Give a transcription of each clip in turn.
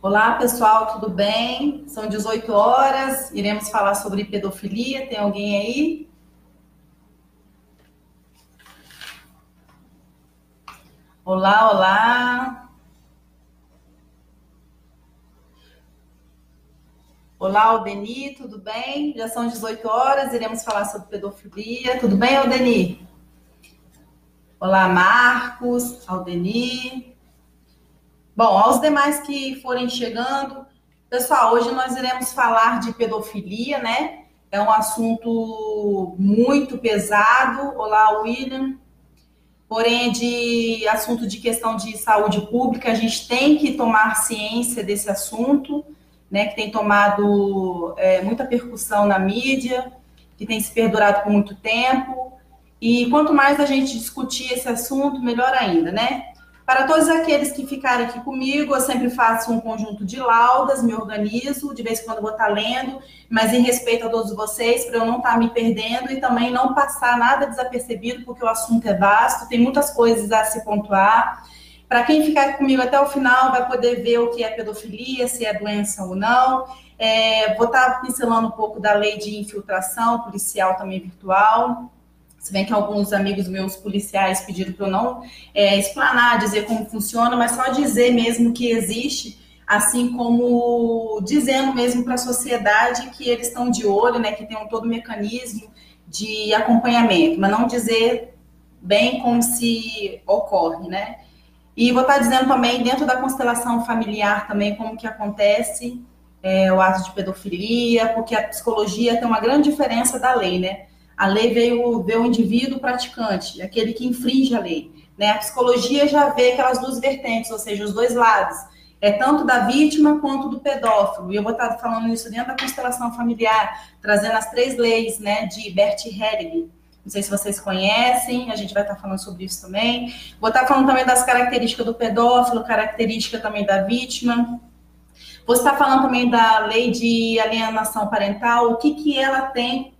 Olá, pessoal, tudo bem? São 18 horas, iremos falar sobre pedofilia. Tem alguém aí? Olá, olá. Olá, Aldeni, tudo bem? Já são 18 horas, iremos falar sobre pedofilia. Tudo bem, Aldeni? Olá, Marcos, Aldeni. Bom, aos demais que forem chegando, pessoal, hoje nós iremos falar de pedofilia, né? É um assunto muito pesado. Olá, William. Porém, de assunto de questão de saúde pública, a gente tem que tomar ciência desse assunto, né, que tem tomado muita percussão na mídia, que tem se perdurado por muito tempo. E quanto mais a gente discutir esse assunto, melhor ainda, né? Para todos aqueles que ficarem aqui comigo, eu sempre faço um conjunto de laudas, me organizo, de vez em quando vou estar lendo, mas em respeito a todos vocês, para eu não estar me perdendo e também não passar nada desapercebido, porque o assunto é vasto, tem muitas coisas a se pontuar. Para quem ficar comigo até o final, vai poder ver o que é pedofilia, se é doença ou não. Vou estar pincelando um pouco da lei de infiltração policial também virtual. Se bem que alguns amigos meus policiais pediram para eu não explanar, dizer como funciona, mas só dizer mesmo que existe, assim como dizendo mesmo para a sociedade que eles estão de olho, né, que tem todo um mecanismo de acompanhamento, mas não dizer bem como se ocorre, né? E vou estar dizendo também, dentro da constelação familiar, também como que acontece o ato de pedofilia, porque a psicologia tem uma grande diferença da lei, né? A lei veio ver o indivíduo praticante, aquele que infringe a lei. Né? A psicologia já vê aquelas duas vertentes, ou seja, os dois lados. É tanto da vítima quanto do pedófilo. E eu vou estar falando isso dentro da constelação familiar, trazendo as três leis, né, de Bert Helling. Não sei se vocês conhecem, a gente vai estar falando sobre isso também. Vou estar falando também das características do pedófilo, característica também da vítima. Vou estar falando também da lei de alienação parental, o que ela tem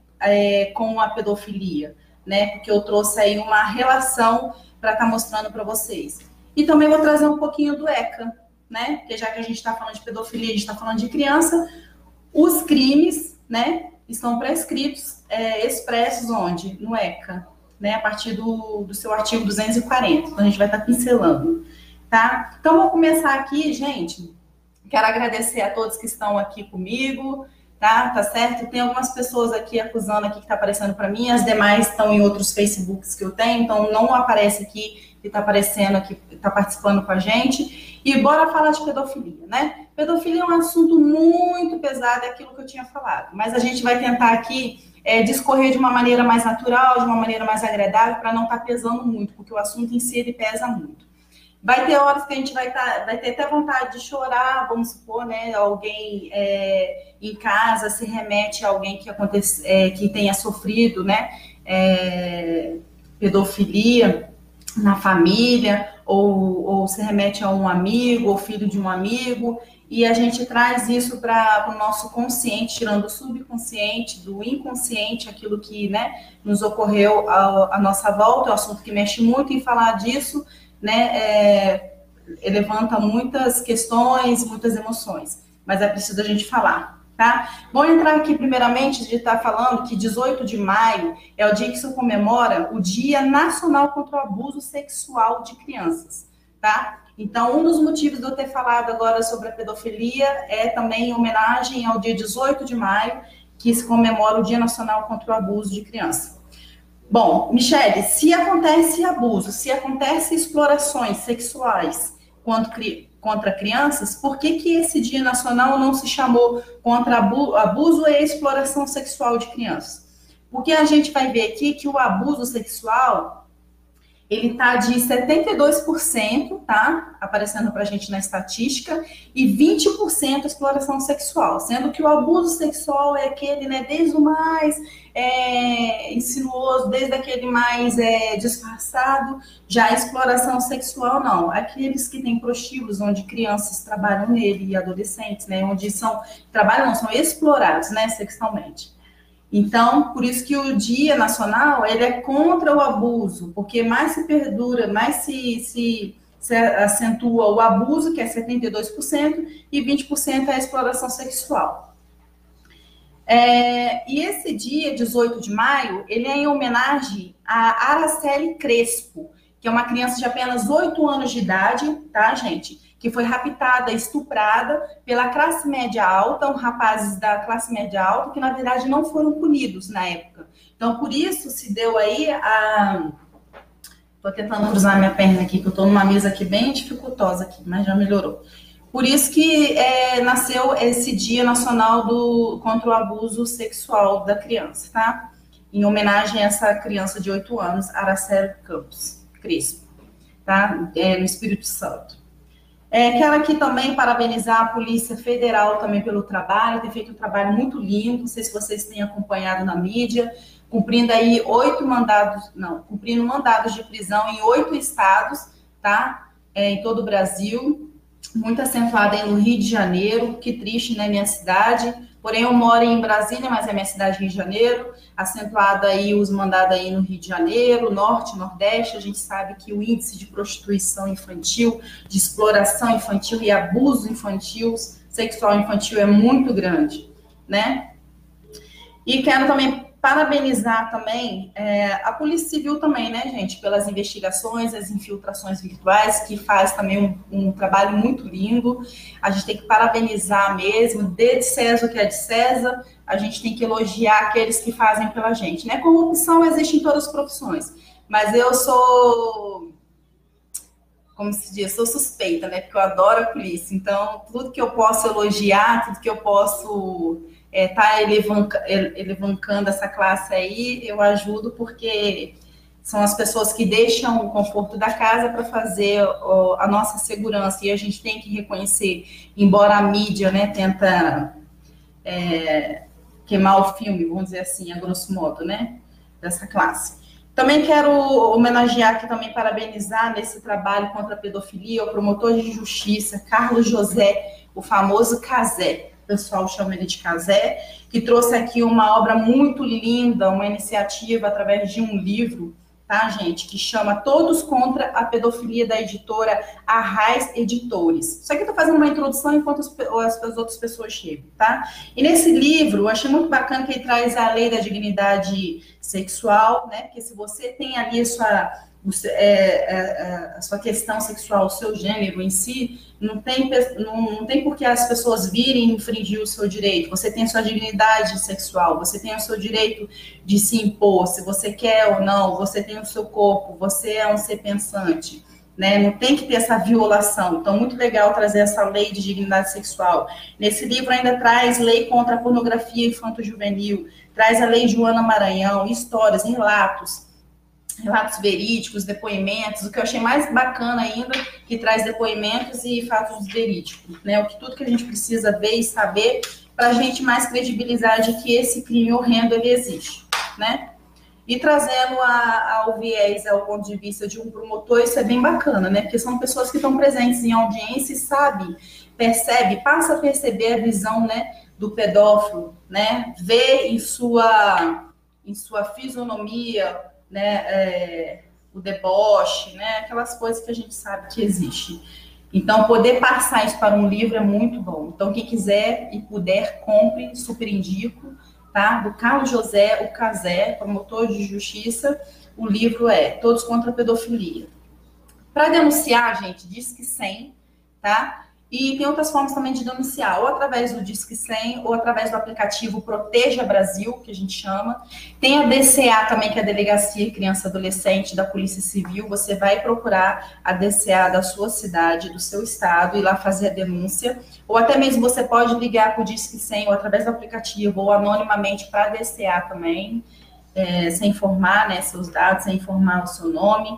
com a pedofilia, né? Porque eu trouxe aí uma relação para estar mostrando para vocês. E também vou trazer um pouquinho do ECA, né? Porque já que a gente está falando de pedofilia, a gente está falando de criança, os crimes, né? Estão prescritos, expressos onde? No ECA, né? A partir do seu artigo 240. Então a gente vai estar pincelando, tá? Então vou começar aqui, gente. Quero agradecer a todos que estão aqui comigo, tá certo? Tem algumas pessoas aqui acusando aqui que está aparecendo para mim, as demais estão em outros Facebooks que eu tenho, então não aparece aqui que está aparecendo aqui, está participando com a gente. E bora falar de pedofilia, né? Pedofilia é um assunto muito pesado, é aquilo que eu tinha falado, mas a gente vai tentar aqui discorrer de uma maneira mais natural, de uma maneira mais agradável, para não estar pesando muito, porque o assunto em si ele pesa muito. Vai ter horas que a gente vai ter até vontade de chorar, vamos supor, né? Alguém em casa se remete a alguém que tenha sofrido, né? Pedofilia na família, ou se remete a um amigo, ou filho de um amigo, e a gente traz isso para o nosso consciente, tirando o subconsciente, do inconsciente, aquilo que, né, nos ocorreu à nossa volta, é um assunto que mexe muito em falar disso, né, levanta muitas questões, muitas emoções, mas é preciso a gente falar, tá? Vou entrar aqui primeiramente de estar falando que 18 de maio é o dia que se comemora o Dia Nacional contra o Abuso Sexual de Crianças, tá? Então, um dos motivos de eu ter falado agora sobre a pedofilia é também em homenagem ao dia 18 de maio, que se comemora o Dia Nacional contra o Abuso de Criança. Bom, Michele, se acontece abuso, se acontece explorações sexuais contra crianças, por que esse Dia Nacional não se chamou contra abuso e exploração sexual de crianças? Porque a gente vai ver aqui que o abuso sexual ele está de 72%, tá? Aparecendo para a gente na estatística, e 20% exploração sexual, sendo que o abuso sexual é aquele, né, desde o mais insinuoso, desde aquele mais disfarçado, já a exploração sexual não. Aqueles que têm prostíbulos, onde crianças trabalham nele, e adolescentes, né, onde trabalham, não, são explorados, né, sexualmente. Então, por isso que o Dia Nacional, ele é contra o abuso, porque mais se perdura, mais se acentua o abuso, que é 72%, e 20% é a exploração sexual. E esse dia, 18 de maio, ele é em homenagem a Araceli Crespo, que é uma criança de apenas 8 anos de idade, tá, gente? Que foi raptada, estuprada pela classe média alta, rapazes da classe média alta, que na verdade não foram punidos na época. Então, por isso se deu aí a... Tô tentando cruzar minha perna aqui, que eu tô numa mesa aqui bem dificultosa aqui, mas já melhorou. Por isso que nasceu esse Dia Nacional contra o Abuso Sexual da Criança, tá? Em homenagem a essa criança de 8 anos, Araceli Crespo, tá? No Espírito Santo. Quero aqui também parabenizar a Polícia Federal também pelo trabalho, tem feito um trabalho muito lindo, não sei se vocês têm acompanhado na mídia, cumprindo aí cumprindo mandados de prisão em 8 estados, tá? Em todo o Brasil, muito acentuada aí no Rio de Janeiro, que triste, né, minha cidade, porém eu moro em Brasília, mas é minha cidade, Rio de Janeiro, acentuada aí os mandados aí no Rio de Janeiro, Norte, Nordeste, a gente sabe que o índice de prostituição infantil, de exploração infantil e abuso infantil, sexual infantil é muito grande, né? E quero também parabenizar também a Polícia Civil também, né, gente, pelas investigações, as infiltrações virtuais, que faz também um trabalho muito lindo. A gente tem que parabenizar mesmo, dê de César o que é de César, a gente tem que elogiar aqueles que fazem pela gente, né? Corrupção existe em todas as profissões, mas eu sou, como se diz, sou suspeita, né, porque eu adoro a polícia, então tudo que eu posso elogiar, tudo que eu posso... tá elevando essa classe aí, eu ajudo, porque são as pessoas que deixam o conforto da casa para fazer a nossa segurança, e a gente tem que reconhecer, embora a mídia, né, tenta queimar o filme, vamos dizer assim, a grosso modo, né, dessa classe. Também quero homenagear aqui, também parabenizar nesse trabalho contra a pedofilia, o promotor de justiça, Carlos José, o famoso Cazé, o pessoal chama ele de Cazé, que trouxe aqui uma obra muito linda, uma iniciativa através de um livro, tá, gente, que chama Todos contra a Pedofilia, da editora Arraiz Editores. Isso aqui eu tô fazendo uma introdução enquanto as outras pessoas chegam, tá? E nesse livro, eu achei muito bacana que ele traz a lei da dignidade sexual, né? Porque se você tem ali a sua questão sexual, o seu gênero em si, não tem por que as pessoas virem infringir o seu direito. Você tem a sua dignidade sexual, você tem o seu direito de se impor, se você quer ou não, você tem o seu corpo, você é um ser pensante, né? Não tem que ter essa violação. Então, muito legal trazer essa lei de dignidade sexual. Nesse livro ainda traz lei contra a pornografia infanto-juvenil, traz a lei Joana Maranhão, histórias, relatos verídicos, depoimentos. O que eu achei mais bacana ainda, que traz depoimentos e fatos verídicos, né? Tudo que a gente precisa ver e saber para a gente mais credibilizar de que esse crime horrendo ele existe, né? E trazendo ao viés, ao ponto de vista de um promotor, isso é bem bacana, né? Porque são pessoas que estão presentes em audiência e sabem, passa a perceber a visão, né, do pedófilo, né? Vê em sua fisionomia, né, o deboche, né, aquelas coisas que a gente sabe que existe. Então, poder passar isso para um livro é muito bom. Então, quem quiser e puder, compre, super indico, tá? Do Carlos José, o Cazé, promotor de justiça. O livro é Todos contra a Pedofilia. Para denunciar, gente, Disque 100, tá? E tem outras formas também de denunciar, ou através do Disque 100, ou através do aplicativo Proteja Brasil, que a gente chama. Tem a DCA também, que é a Delegacia Criança e Adolescente da Polícia Civil. Você vai procurar a DCA da sua cidade, do seu estado, e lá fazer a denúncia. Ou até mesmo você pode ligar para o Disque 100, ou através do aplicativo, ou anonimamente para a DCA também, sem informar, né, seus dados, sem informar o seu nome.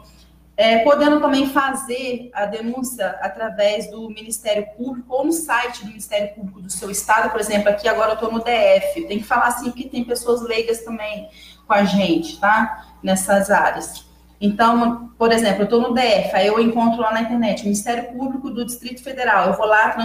Podendo também fazer a denúncia através do Ministério Público ou no site do Ministério Público do seu estado. Por exemplo, aqui agora eu estou no DF, tem que falar assim, porque tem pessoas leigas também com a gente, tá? Nessas áreas. Então, por exemplo, eu estou no DF, aí eu encontro lá na internet, Ministério Público do Distrito Federal, eu vou lá,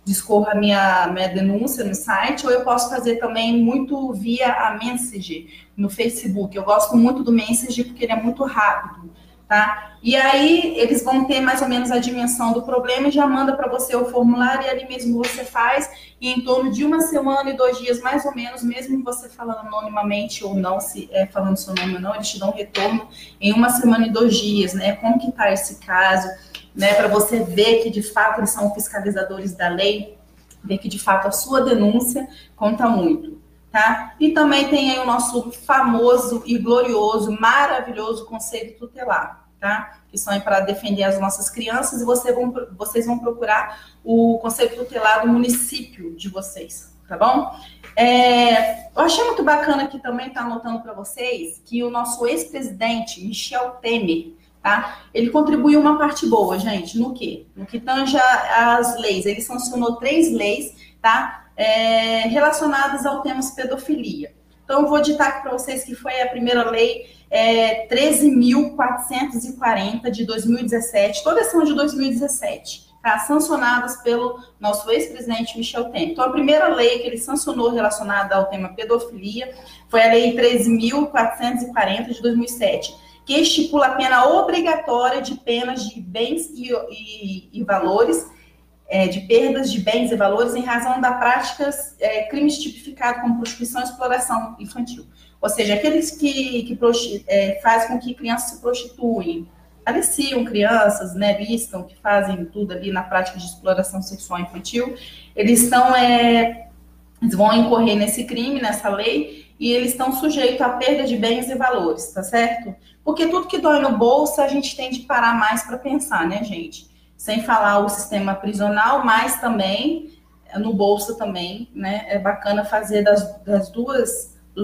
discorro a minha denúncia no site, ou eu posso fazer também muito via a Messenger, no Facebook. Eu gosto muito do Messenger porque ele é muito rápido, tá? E aí eles vão ter mais ou menos a dimensão do problema e já manda para você o formulário e ali mesmo você faz, e em torno de 1 semana e 2 dias, mais ou menos, mesmo você falando anonimamente ou não, se falando seu nome ou não, eles te dão um retorno em 1 semana e 2 dias, né? Como que tá esse caso, né? Para você ver que de fato eles são fiscalizadores da lei, ver que de fato a sua denúncia conta muito. Tá? E também tem aí o nosso famoso e glorioso, maravilhoso Conselho Tutelar, tá? Que são para defender as nossas crianças, e vocês vão procurar o Conselho Tutelar do município de vocês, tá bom? Eu achei muito bacana aqui também, tá anotando para vocês, que o nosso ex-presidente, Michel Temer, tá? Ele contribuiu uma parte boa, gente, no quê? No que tange as leis. Ele sancionou 3 leis, tá? Relacionadas ao tema pedofilia. Então, eu vou ditar aqui para vocês que foi a primeira lei 13.440 de 2017, todas são de 2017, tá? Sancionadas pelo nosso ex-presidente Michel Temer. Então, a primeira lei que ele sancionou relacionada ao tema pedofilia foi a lei 13.440 de 2007, que estipula a pena obrigatória de penas de bens e valores, de perdas de bens e valores em razão da práticas crimes tipificados como prostituição e exploração infantil. Ou seja, aqueles que fazem com que crianças se prostituem, aliciam crianças, né, listam, que fazem tudo ali na prática de exploração sexual infantil, eles vão incorrer nesse crime, nessa lei, e eles estão sujeitos à perda de bens e valores, tá certo? Porque tudo que dói no bolso, a gente tem de parar mais para pensar, né, gente? Sem falar o sistema prisional, mas também no bolso também, né? É bacana fazer dos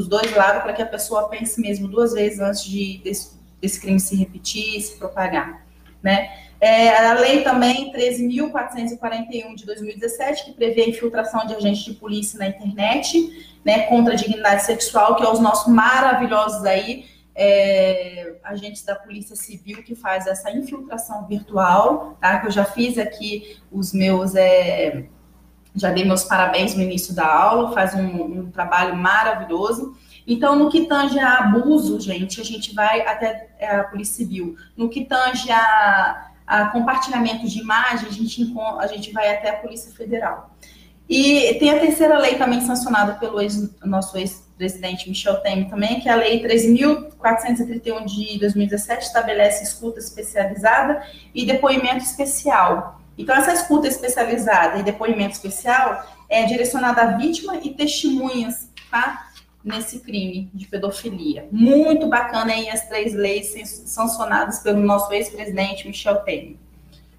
dois lados para que a pessoa pense mesmo 2 vezes antes desse crime se repetir, se propagar, né? A lei também 13.441 de 2017, que prevê a infiltração de agentes de polícia na internet, né, contra a dignidade sexual, que é os nossos maravilhosos aí, agentes da Polícia Civil, que faz essa infiltração virtual, tá? Que eu já fiz aqui já dei meus parabéns no início da aula, faz um trabalho maravilhoso. Então, no que tange a abuso, gente, a gente vai até a Polícia Civil. No que tange a compartilhamento de imagens, a gente vai até a Polícia Federal. E tem a terceira lei também sancionada pelo nosso ex-presidente Michel Temer também, que é a lei 13.431 de 2017, estabelece escuta especializada e depoimento especial. Então, essa escuta especializada e depoimento especial é direcionada à vítima e testemunhas, tá? Nesse crime de pedofilia. Muito bacana aí as 3 leis sancionadas pelo nosso ex-presidente Michel Temer.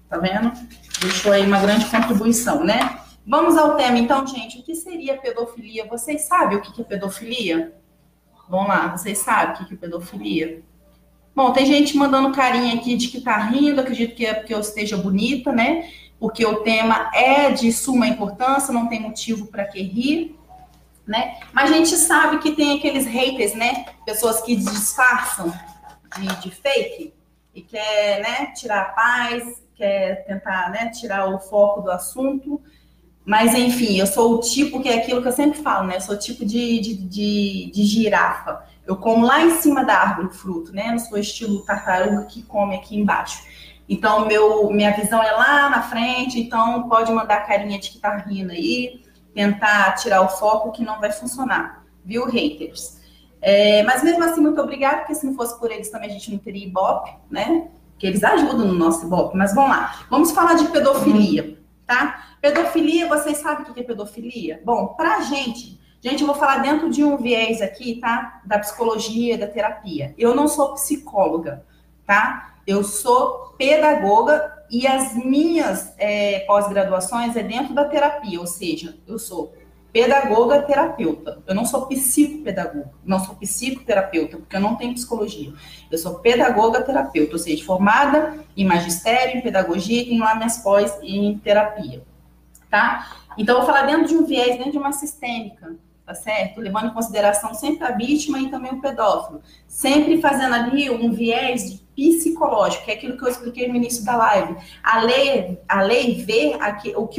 Tá vendo? Deixou aí uma grande contribuição, né? Vamos ao tema, então, gente. O que seria pedofilia? Vocês sabem o que é pedofilia? Vamos lá, vocês sabem o que é pedofilia? Bom, tem gente mandando carinha aqui de que tá rindo, acredito que é porque eu esteja bonita, né? Porque o tema é de suma importância, não tem motivo para que rir, né? Mas a gente sabe que tem aqueles haters, né? Pessoas que disfarçam de fake e quer, né, tirar a paz, quer tentar, né, tirar o foco do assunto. Mas, enfim, eu sou o tipo que é aquilo que eu sempre falo, né? Eu sou o tipo de girafa. Eu como lá em cima da árvore o fruto, né? Eu não sou estilo tartaruga que come aqui embaixo. Então, minha visão é lá na frente, então pode mandar carinha de que tá rindo aí, tentar tirar o foco que não vai funcionar, viu, haters? Mas mesmo assim, muito obrigada, porque se não fosse por eles também a gente não teria Ibope, né? Que eles ajudam no nosso Ibope. Mas vamos lá, vamos falar de pedofilia, tá? Pedofilia, vocês sabem o que é pedofilia? Bom, pra gente, eu vou falar dentro de um viés aqui, tá? Da psicologia, da terapia. Eu não sou psicóloga, tá? Eu sou pedagoga e as minhas pós-graduações é dentro da terapia, ou seja, eu sou pedagoga terapeuta. Eu não sou psicopedagoga, não sou psicoterapeuta, porque eu não tenho psicologia. Eu sou pedagoga terapeuta, ou seja, formada em magistério, em pedagogia e tenho lá minhas pós em terapia. Tá? Então, eu vou falar dentro de um viés, dentro de uma sistêmica, tá certo? Levando em consideração sempre a vítima e também o pedófilo. Sempre fazendo ali um viés psicológico, que é aquilo que eu expliquei no início da live. A lei vê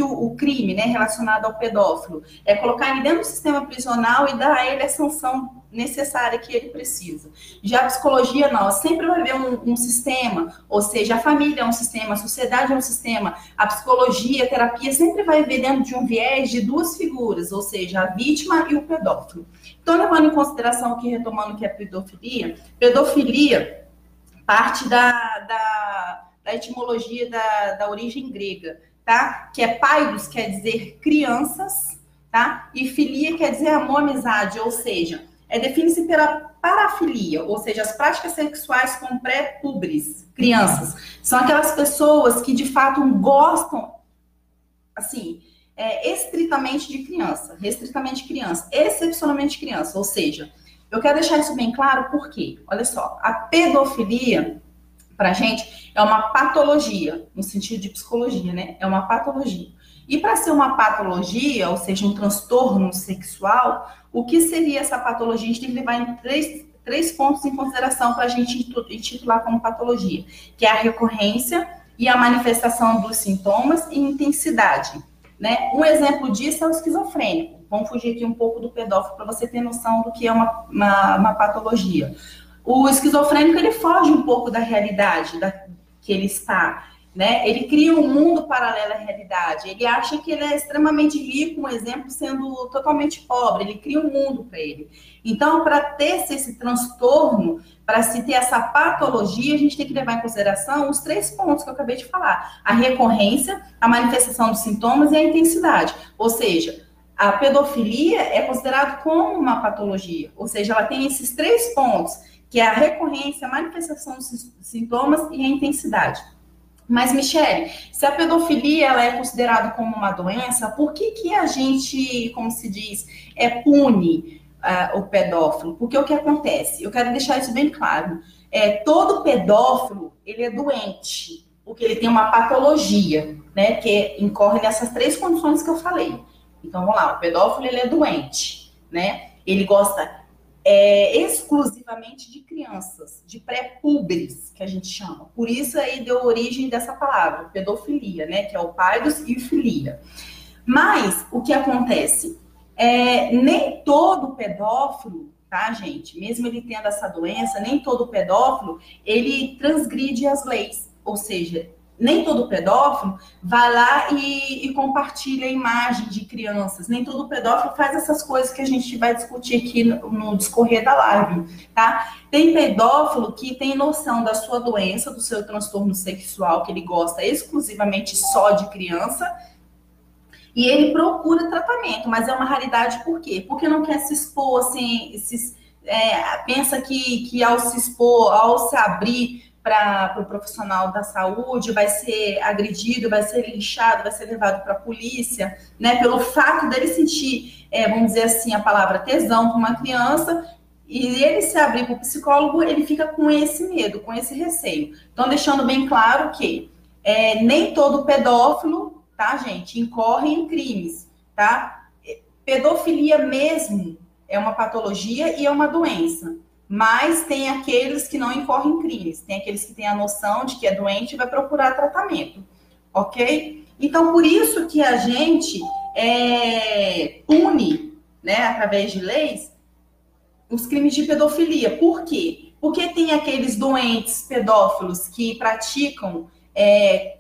o crime, né, relacionado ao pedófilo, é colocar ele dentro do sistema prisional e dar a ele a sanção necessária que ele precisa. Já a psicologia, não, sempre vai haver um sistema, ou seja, a família é um sistema, a sociedade é um sistema, a psicologia, a terapia sempre vai ver dentro de um viés de duas figuras, ou seja, a vítima e o pedófilo. Então, levando em consideração aqui, retomando que é pedofilia parte da etimologia da origem grega, tá? Que é paidos, quer dizer crianças, tá? E filia quer dizer amor, amizade, ou seja, define-se pela parafilia, ou seja, as práticas sexuais com pré-pubres, crianças. São aquelas pessoas que, de fato, gostam, assim, estritamente de criança, restritamente criança, excepcionalmente criança, ou seja, eu quero deixar isso bem claro porque, olha só, a pedofilia, pra gente, é uma patologia, no sentido de psicologia, né? É uma patologia. E para ser uma patologia, ou seja, um transtorno sexual, o que seria essa patologia? A gente tem que levar em três pontos em consideração para a gente intitular como patologia, que é a recorrência e a manifestação dos sintomas e intensidade, né? Um exemplo disso é o esquizofrênico. Vamos fugir aqui um pouco do pedófilo para você ter noção do que é uma patologia. O esquizofrênico, ele foge um pouco da realidade que ele está, né? Ele cria um mundo paralelo à realidade. Ele acha que ele é extremamente rico, um exemplo, sendo totalmente pobre. Ele cria um mundo para ele. Então, para ter esse transtorno, para se ter essa patologia, a gente tem que levar em consideração os 3 pontos que eu acabei de falar. A recorrência, a manifestação dos sintomas e a intensidade. Ou seja, a pedofilia é considerada como uma patologia. Ou seja, ela tem esses 3 pontos, que é a recorrência, a manifestação dos sintomas e a intensidade. Mas, Michele, se a pedofilia ela é considerada como uma doença, por que a gente, como se diz, pune o pedófilo? Porque o que acontece? Eu quero deixar isso bem claro. Todo pedófilo, ele é doente, porque ele tem uma patologia, né, que incorre nessas 3 condições que eu falei. Então, vamos lá, o pedófilo, ele é doente, né? Ele gosta exclusivamente de crianças, de pré-púberes, que a gente chama. Por isso aí deu origem dessa palavra, pedofilia, né? Que é o paidos e filia. Mas o que acontece? Nem todo pedófilo, tá, gente? Mesmo ele tendo essa doença, nem todo pedófilo, ele transgride as leis. Ou seja, nem todo pedófilo vai lá e compartilha a imagem de crianças. Nem todo pedófilo faz essas coisas que a gente vai discutir aqui no discorrer da live, tá? Tem pedófilo que tem noção da sua doença, do seu transtorno sexual, que ele gosta exclusivamente só de criança, e ele procura tratamento, mas é uma raridade por quê? Porque não quer se expor, assim, pensa que ao se expor, ao se abrir para o profissional da saúde, vai ser agredido, vai ser linchado, vai ser levado para a polícia, né? Pelo fato dele sentir, vamos dizer assim, a palavra tesão com uma criança, e ele se abrir para o psicólogo, ele fica com esse medo, com esse receio. Então, deixando bem claro que nem todo pedófilo, tá, gente, incorre em crimes, tá? Pedofilia mesmo é uma patologia e é uma doença. Mas tem aqueles que não incorrem em crimes, tem aqueles que têm a noção de que é doente e vai procurar tratamento, ok? Então, por isso que a gente pune, né, através de leis, os crimes de pedofilia. Por quê? Porque tem aqueles doentes pedófilos que praticam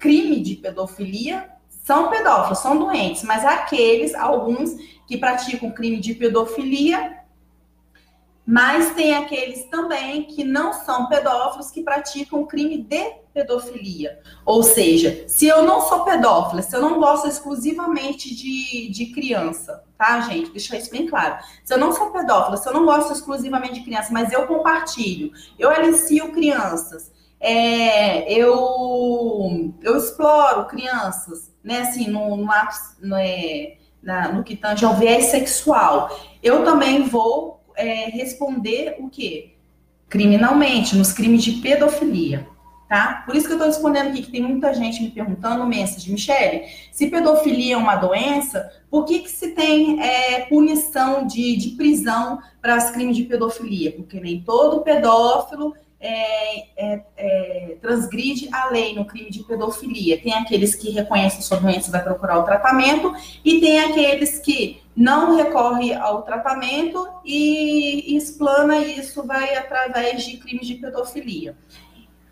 crime de pedofilia, são pedófilos, são doentes, mas alguns que praticam crime de pedofilia, mas tem aqueles também que não são pedófilos que praticam o crime de pedofilia. Ou seja, se eu não sou pedófila, se eu não gosto exclusivamente de criança, tá, gente? Deixa isso bem claro. Se eu não sou pedófila, se eu não gosto exclusivamente de criança, mas eu compartilho, eu alicio crianças, eu exploro crianças, né, assim, no que tange ao viés sexual, eu também vou responder o quê? Criminalmente, nos crimes de pedofilia, tá? Por isso que eu tô respondendo aqui, que tem muita gente me perguntando, mensagem, Michele, se pedofilia é uma doença, por que se tem punição de prisão para os crimes de pedofilia? Porque nem todo pedófilo transgride a lei no crime de pedofilia. Tem aqueles que reconhecem sua doença e vai procurar o tratamento, e tem aqueles que não recorre ao tratamento e explana isso, vai através de crimes de pedofilia.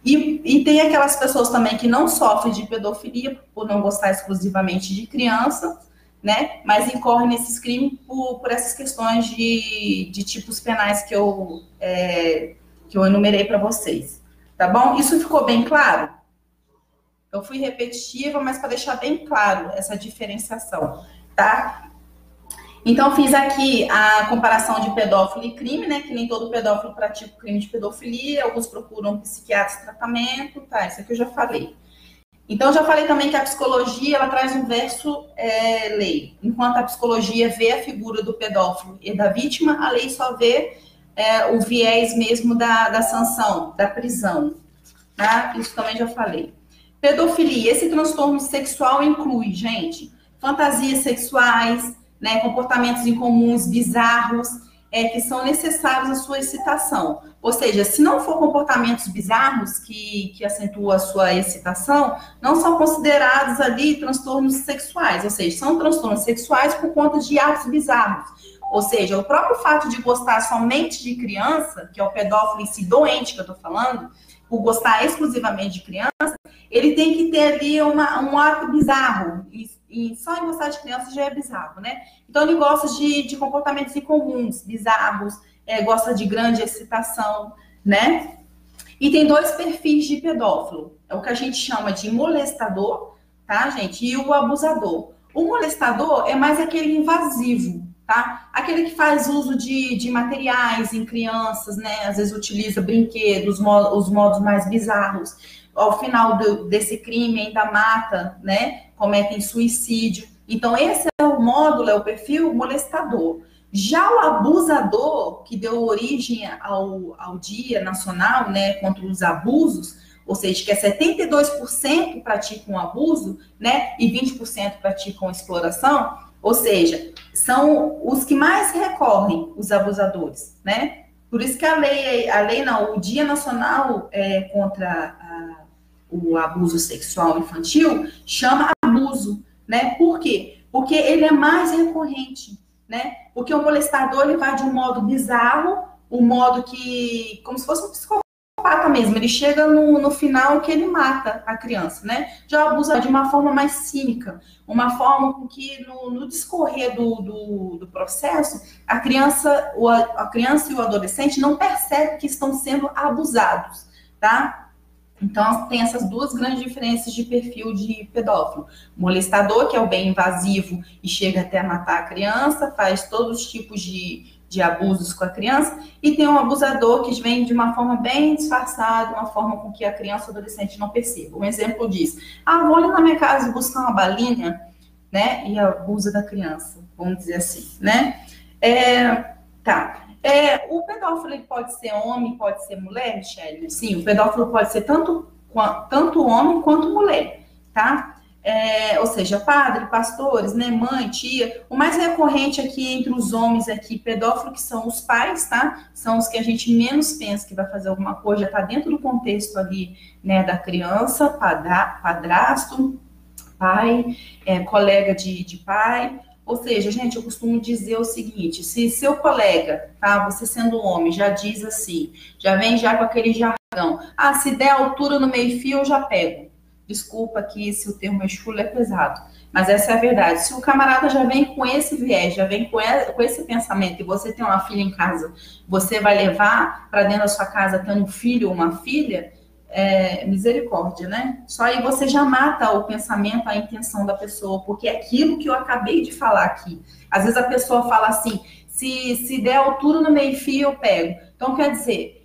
E tem aquelas pessoas também que não sofrem de pedofilia por não gostar exclusivamente de criança, né? Mas incorrem nesses crimes por essas questões de tipos penais que eu enumerei para vocês. Tá bom? Isso ficou bem claro? Eu fui repetitiva, mas para deixar bem claro essa diferenciação, tá? Então, fiz aqui a comparação de pedófilo e crime, né? Que nem todo pedófilo pratica o crime de pedofilia, alguns procuram psiquiatras de tratamento, tá? Isso aqui eu já falei. Então, eu já falei também que a psicologia, ela traz um verso lei. Enquanto a psicologia vê a figura do pedófilo e da vítima, a lei só vê o viés mesmo da sanção, da prisão, tá? Isso também já falei. Pedofilia, esse transtorno sexual inclui, gente, fantasias sexuais, né, comportamentos incomuns, bizarros, que são necessários à sua excitação. Ou seja, se não for comportamentos bizarros que acentuam a sua excitação, não são considerados ali transtornos sexuais. Ou seja, são transtornos sexuais por conta de atos bizarros. Ou seja, o próprio fato de gostar somente de criança, que é o pedófilo em si doente que eu estou falando, por gostar exclusivamente de criança, ele tem que ter ali um ato bizarro. E só em gostar de criança já é bizarro, né? Então, ele gosta de comportamentos incomuns, bizarros, gosta de grande excitação, né? E tem dois perfis de pedófilo. É o que a gente chama de molestador, tá, gente? E o abusador. O molestador é mais aquele invasivo, tá? Aquele que faz uso de materiais em crianças, né? Às vezes utiliza brinquedos, os modos mais bizarros. Ao final desse crime ainda mata, né? Cometem suicídio. Então, esse é o módulo, é o perfil molestador. Já o abusador, que deu origem ao Dia Nacional, né, contra os abusos, ou seja, que é 72% praticam abuso, né, e 20% praticam exploração, ou seja, são os que mais recorrem, os abusadores, né? Por isso que o Dia Nacional contra o abuso sexual infantil chama abuso, né? Por quê? Porque ele é mais recorrente, né? Porque o molestador, ele vai de um modo bizarro, um modo que, como se fosse um psicopata mesmo, ele chega no final que ele mata a criança, né? Já abusa de uma forma mais cínica, uma forma com que no discorrer do processo, a criança e o adolescente não percebem que estão sendo abusados, tá? Então, tem essas duas grandes diferenças de perfil de pedófilo. O molestador, que é o bem invasivo e chega até a matar a criança, faz todos os tipos de abusos com a criança, e tem um abusador que vem de uma forma bem disfarçada, uma forma com que a criança ou adolescente não perceba. Um exemplo diz, vou ali na minha casa buscar uma balinha, né, e abusa da criança, vamos dizer assim, né? O pedófilo, ele pode ser homem, pode ser mulher, Michele? Sim, o pedófilo pode ser tanto homem quanto mulher, tá? Ou seja, padre, pastores, né, mãe, tia. O mais recorrente aqui entre os homens aqui, pedófilo, que são os pais, tá? São os que a gente menos pensa que vai fazer alguma coisa, já tá dentro do contexto ali, né, da criança, padrasto, pai, colega de pai. Ou seja, gente, eu costumo dizer o seguinte, se seu colega, tá, você sendo homem, já diz assim, já vem já com aquele jargão, se der altura no meio-fio, eu já pego. Desculpa aqui se o termo chulo é pesado, mas essa é a verdade. Se o camarada já vem com esse viés, já vem com esse pensamento, e você tem uma filha em casa, você vai levar para dentro da sua casa tendo um filho ou uma filha, misericórdia, né? Só aí você já mata o pensamento, a intenção da pessoa, porque é aquilo que eu acabei de falar aqui. Às vezes a pessoa fala assim, se der altura no meio-fio, eu pego. Então, quer dizer,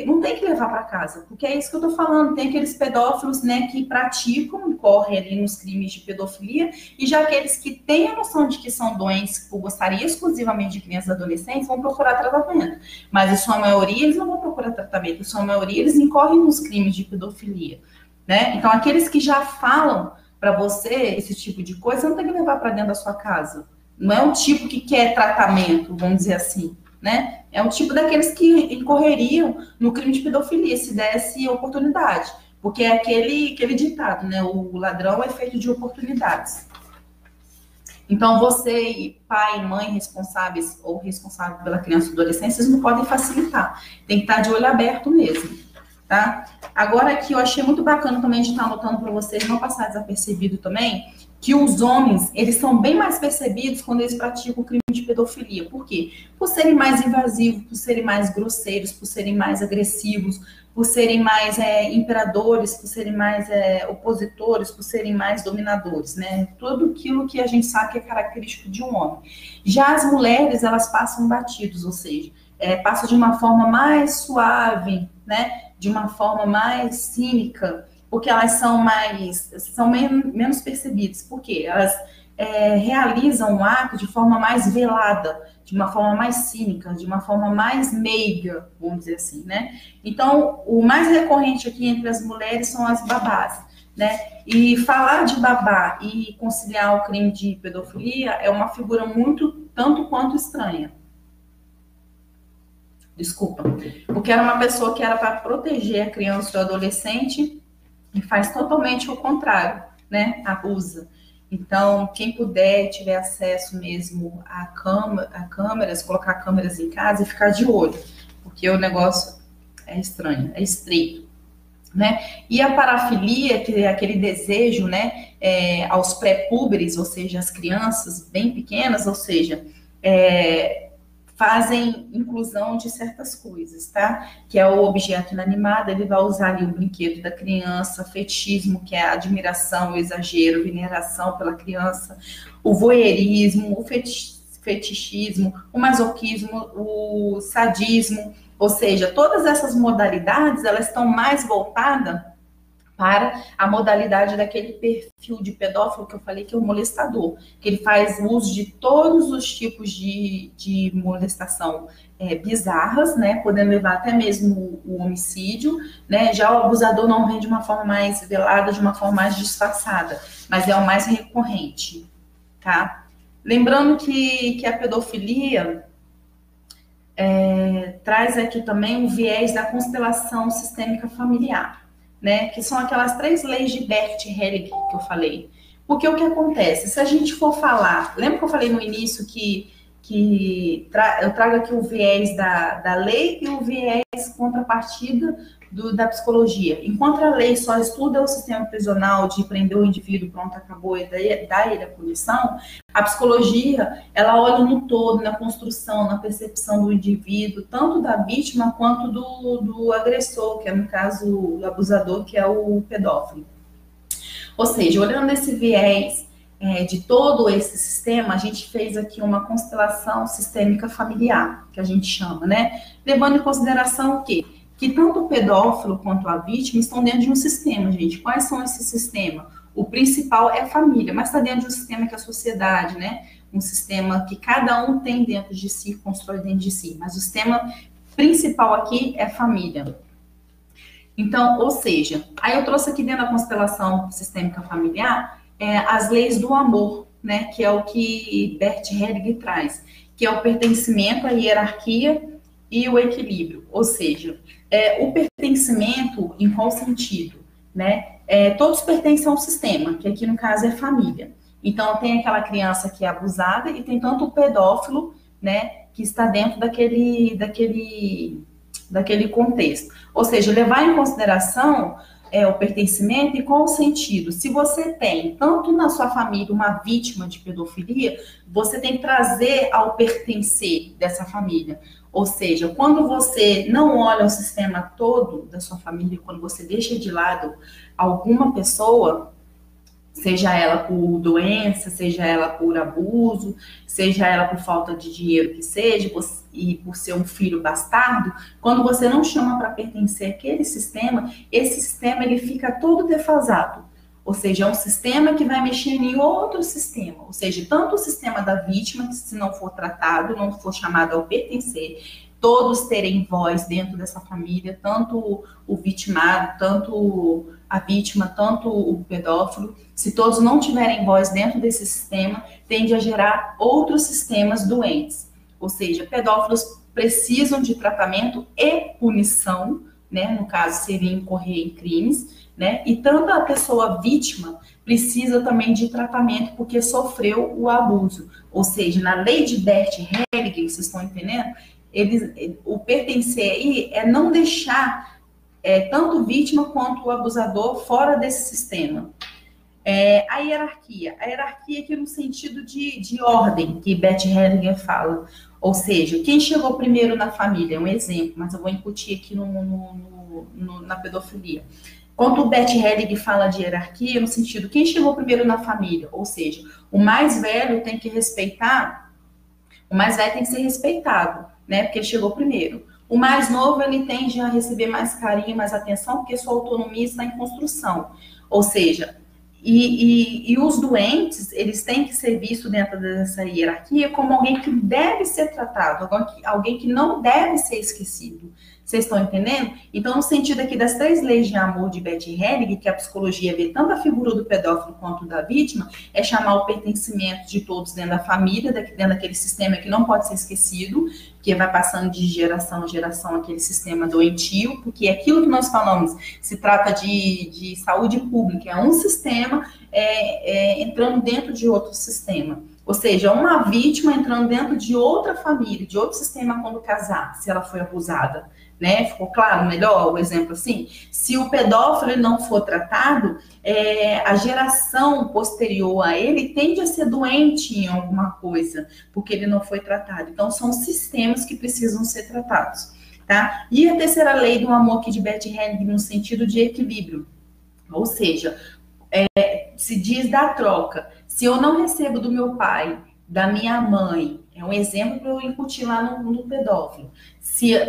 não tem que levar para casa, porque é isso que eu tô falando. Tem aqueles pedófilos, né, que praticam, correm ali nos crimes de pedofilia, e já aqueles que têm a noção de que são doentes por gostarem exclusivamente de crianças e adolescentes vão procurar tratamento. Mas em sua maioria eles não vão procurar tratamento, em sua maioria eles incorrem nos crimes de pedofilia, né? Então aqueles que já falam para você esse tipo de coisa, não tem que levar para dentro da sua casa. Não é um tipo que quer tratamento, vamos dizer assim, né? É um tipo daqueles que incorreriam no crime de pedofilia, se desse oportunidade. Porque é aquele ditado, né? O ladrão é feito de oportunidades. Então, você, pai e mãe responsáveis ou responsável pela criança ou adolescência, vocês não podem facilitar. Tem que estar de olho aberto mesmo, tá? Agora aqui, eu achei muito bacana também de estar anotando para vocês, não passar desapercebido também, que os homens, eles são bem mais percebidos quando eles praticam o crime de pedofilia. Por quê? Por serem mais invasivos, por serem mais grosseiros, por serem mais agressivos, por serem mais imperadores, por serem mais opositores, por serem mais dominadores, né? Tudo aquilo que a gente sabe que é característico de um homem. Já as mulheres, elas passam batidos, ou seja, passam de uma forma mais suave, né? De uma forma mais cínica, porque elas são menos percebidas. Por quê? Elas realizam o ato de forma mais velada, de uma forma mais cínica, de uma forma mais meiga, vamos dizer assim, né? Então, o mais recorrente aqui entre as mulheres são as babás, né? E falar de babá e conciliar o crime de pedofilia é uma figura muito, tanto quanto estranha. Desculpa. Porque era uma pessoa que era para proteger a criança ou adolescente e faz totalmente o contrário, né? Abusa. Então, quem puder, tiver acesso mesmo a câmeras, colocar câmeras em casa e ficar de olho, porque o negócio é estranho, é estreito, né? E a parafilia, que é aquele desejo, né, aos pré-púberes, ou seja, as crianças bem pequenas, ou seja, fazem inclusão de certas coisas, tá? Que é o objeto inanimado, ele vai usar ali o brinquedo da criança, fetichismo, que é a admiração, o exagero, veneração pela criança, o voyeurismo, o fetichismo, o masoquismo, o sadismo, ou seja, todas essas modalidades, elas estão mais voltadas para a modalidade daquele perfil de pedófilo que eu falei que é o molestador, que ele faz uso de todos os tipos de molestação bizarras, né, podendo levar até mesmo o homicídio, né, já o abusador não vem de uma forma mais velada, de uma forma mais disfarçada, mas é o mais recorrente, tá? Lembrando que a pedofilia traz aqui também o viés da constelação sistêmica familiar, né, que são aquelas 3 leis de Bert-Helling que eu falei. Porque o que acontece? Se a gente for falar, lembra que eu falei no início que eu trago aqui o viés da lei e o viés contrapartida da psicologia. Enquanto a lei só estuda o sistema prisional de prender o indivíduo, pronto, acabou, e dar ele a punição, a psicologia, ela olha no todo, na construção, na percepção do indivíduo, tanto da vítima quanto do agressor, que é, no caso, o abusador, que é o pedófilo. Ou seja, olhando esse viés de todo esse sistema, a gente fez aqui uma constelação sistêmica familiar, que a gente chama, né? Levando em consideração o quê? Que tanto o pedófilo quanto a vítima estão dentro de um sistema, gente. Quais são esses sistemas? O principal é a família, mas está dentro de um sistema que é a sociedade, né? Um sistema que cada um tem dentro de si, constrói dentro de si. Mas o sistema principal aqui é a família. Então, ou seja, aí eu trouxe aqui dentro da constelação sistêmica familiar as leis do amor, né? Que é o que Bert-Helling traz, que é o pertencimento, a hierarquia e o equilíbrio. Ou seja, o pertencimento em qual sentido, né? Todos pertencem ao sistema, que aqui no caso é família. Então, tem aquela criança que é abusada e tem tanto o pedófilo, né? Que está dentro daquele contexto. Ou seja, levar em consideração o pertencimento e qual o sentido. Se você tem, tanto na sua família, uma vítima de pedofilia, você tem que trazer ao pertencer dessa família. Ou seja, quando você não olha o sistema todo da sua família, quando você deixa de lado alguma pessoa, seja ela por doença, seja ela por abuso, seja ela por falta de dinheiro que seja, e por ser um filho bastardo, quando você não chama para pertencer àquele sistema, esse sistema ele fica todo defasado. Ou seja, é um sistema que vai mexer em outro sistema. Ou seja, tanto o sistema da vítima, que se não for tratado, não for chamado ao pertencer, todos terem voz dentro dessa família, tanto o vitimado, tanto a vítima, tanto o pedófilo, se todos não tiverem voz dentro desse sistema, tende a gerar outros sistemas doentes. Ou seja, pedófilos precisam de tratamento e punição, né? No caso, seria incorrer em crimes, né? E tanto a pessoa vítima precisa também de tratamento porque sofreu o abuso. Ou seja, na lei de Bert Hellinger, vocês estão entendendo? O pertencer aí é não deixar tanto vítima quanto o abusador fora desse sistema. A hierarquia aqui no sentido de ordem, que Bert Hellinger fala. Ou seja, quem chegou primeiro na família, é um exemplo, mas eu vou incutir aqui na pedofilia. Quando o Bert Hellinger fala de hierarquia, no sentido, quem chegou primeiro na família, ou seja, o mais velho tem que respeitar, o mais velho tem que ser respeitado, né, porque ele chegou primeiro. O mais novo, ele tende a receber mais carinho, mais atenção, porque sua autonomia está em construção. Ou seja, e os doentes, eles têm que ser vistos dentro dessa hierarquia como alguém que deve ser tratado, alguém que não deve ser esquecido. Vocês estão entendendo? Então, no sentido aqui das 3 leis de amor de Bert Hellinger, que a psicologia vê tanto a figura do pedófilo quanto da vítima, é chamar o pertencimento de todos dentro da família, dentro daquele sistema que não pode ser esquecido, que vai passando de geração em geração aquele sistema doentio, porque aquilo que nós falamos se trata de saúde pública, é um sistema entrando dentro de outro sistema. Ou seja, uma vítima entrando dentro de outra família, de outro sistema quando casar, se ela foi abusada. Né? Ficou claro melhor o exemplo assim? Se o pedófilo não for tratado, a geração posterior a ele tende a ser doente em alguma coisa, porque ele não foi tratado. Então, são sistemas que precisam ser tratados. Tá? E a terceira lei do amor aqui de Bert Hellinger no sentido de equilíbrio. Ou seja, se diz da troca. Se eu não recebo do meu pai, da minha mãe, é um exemplo para eu incutir lá no pedófilo,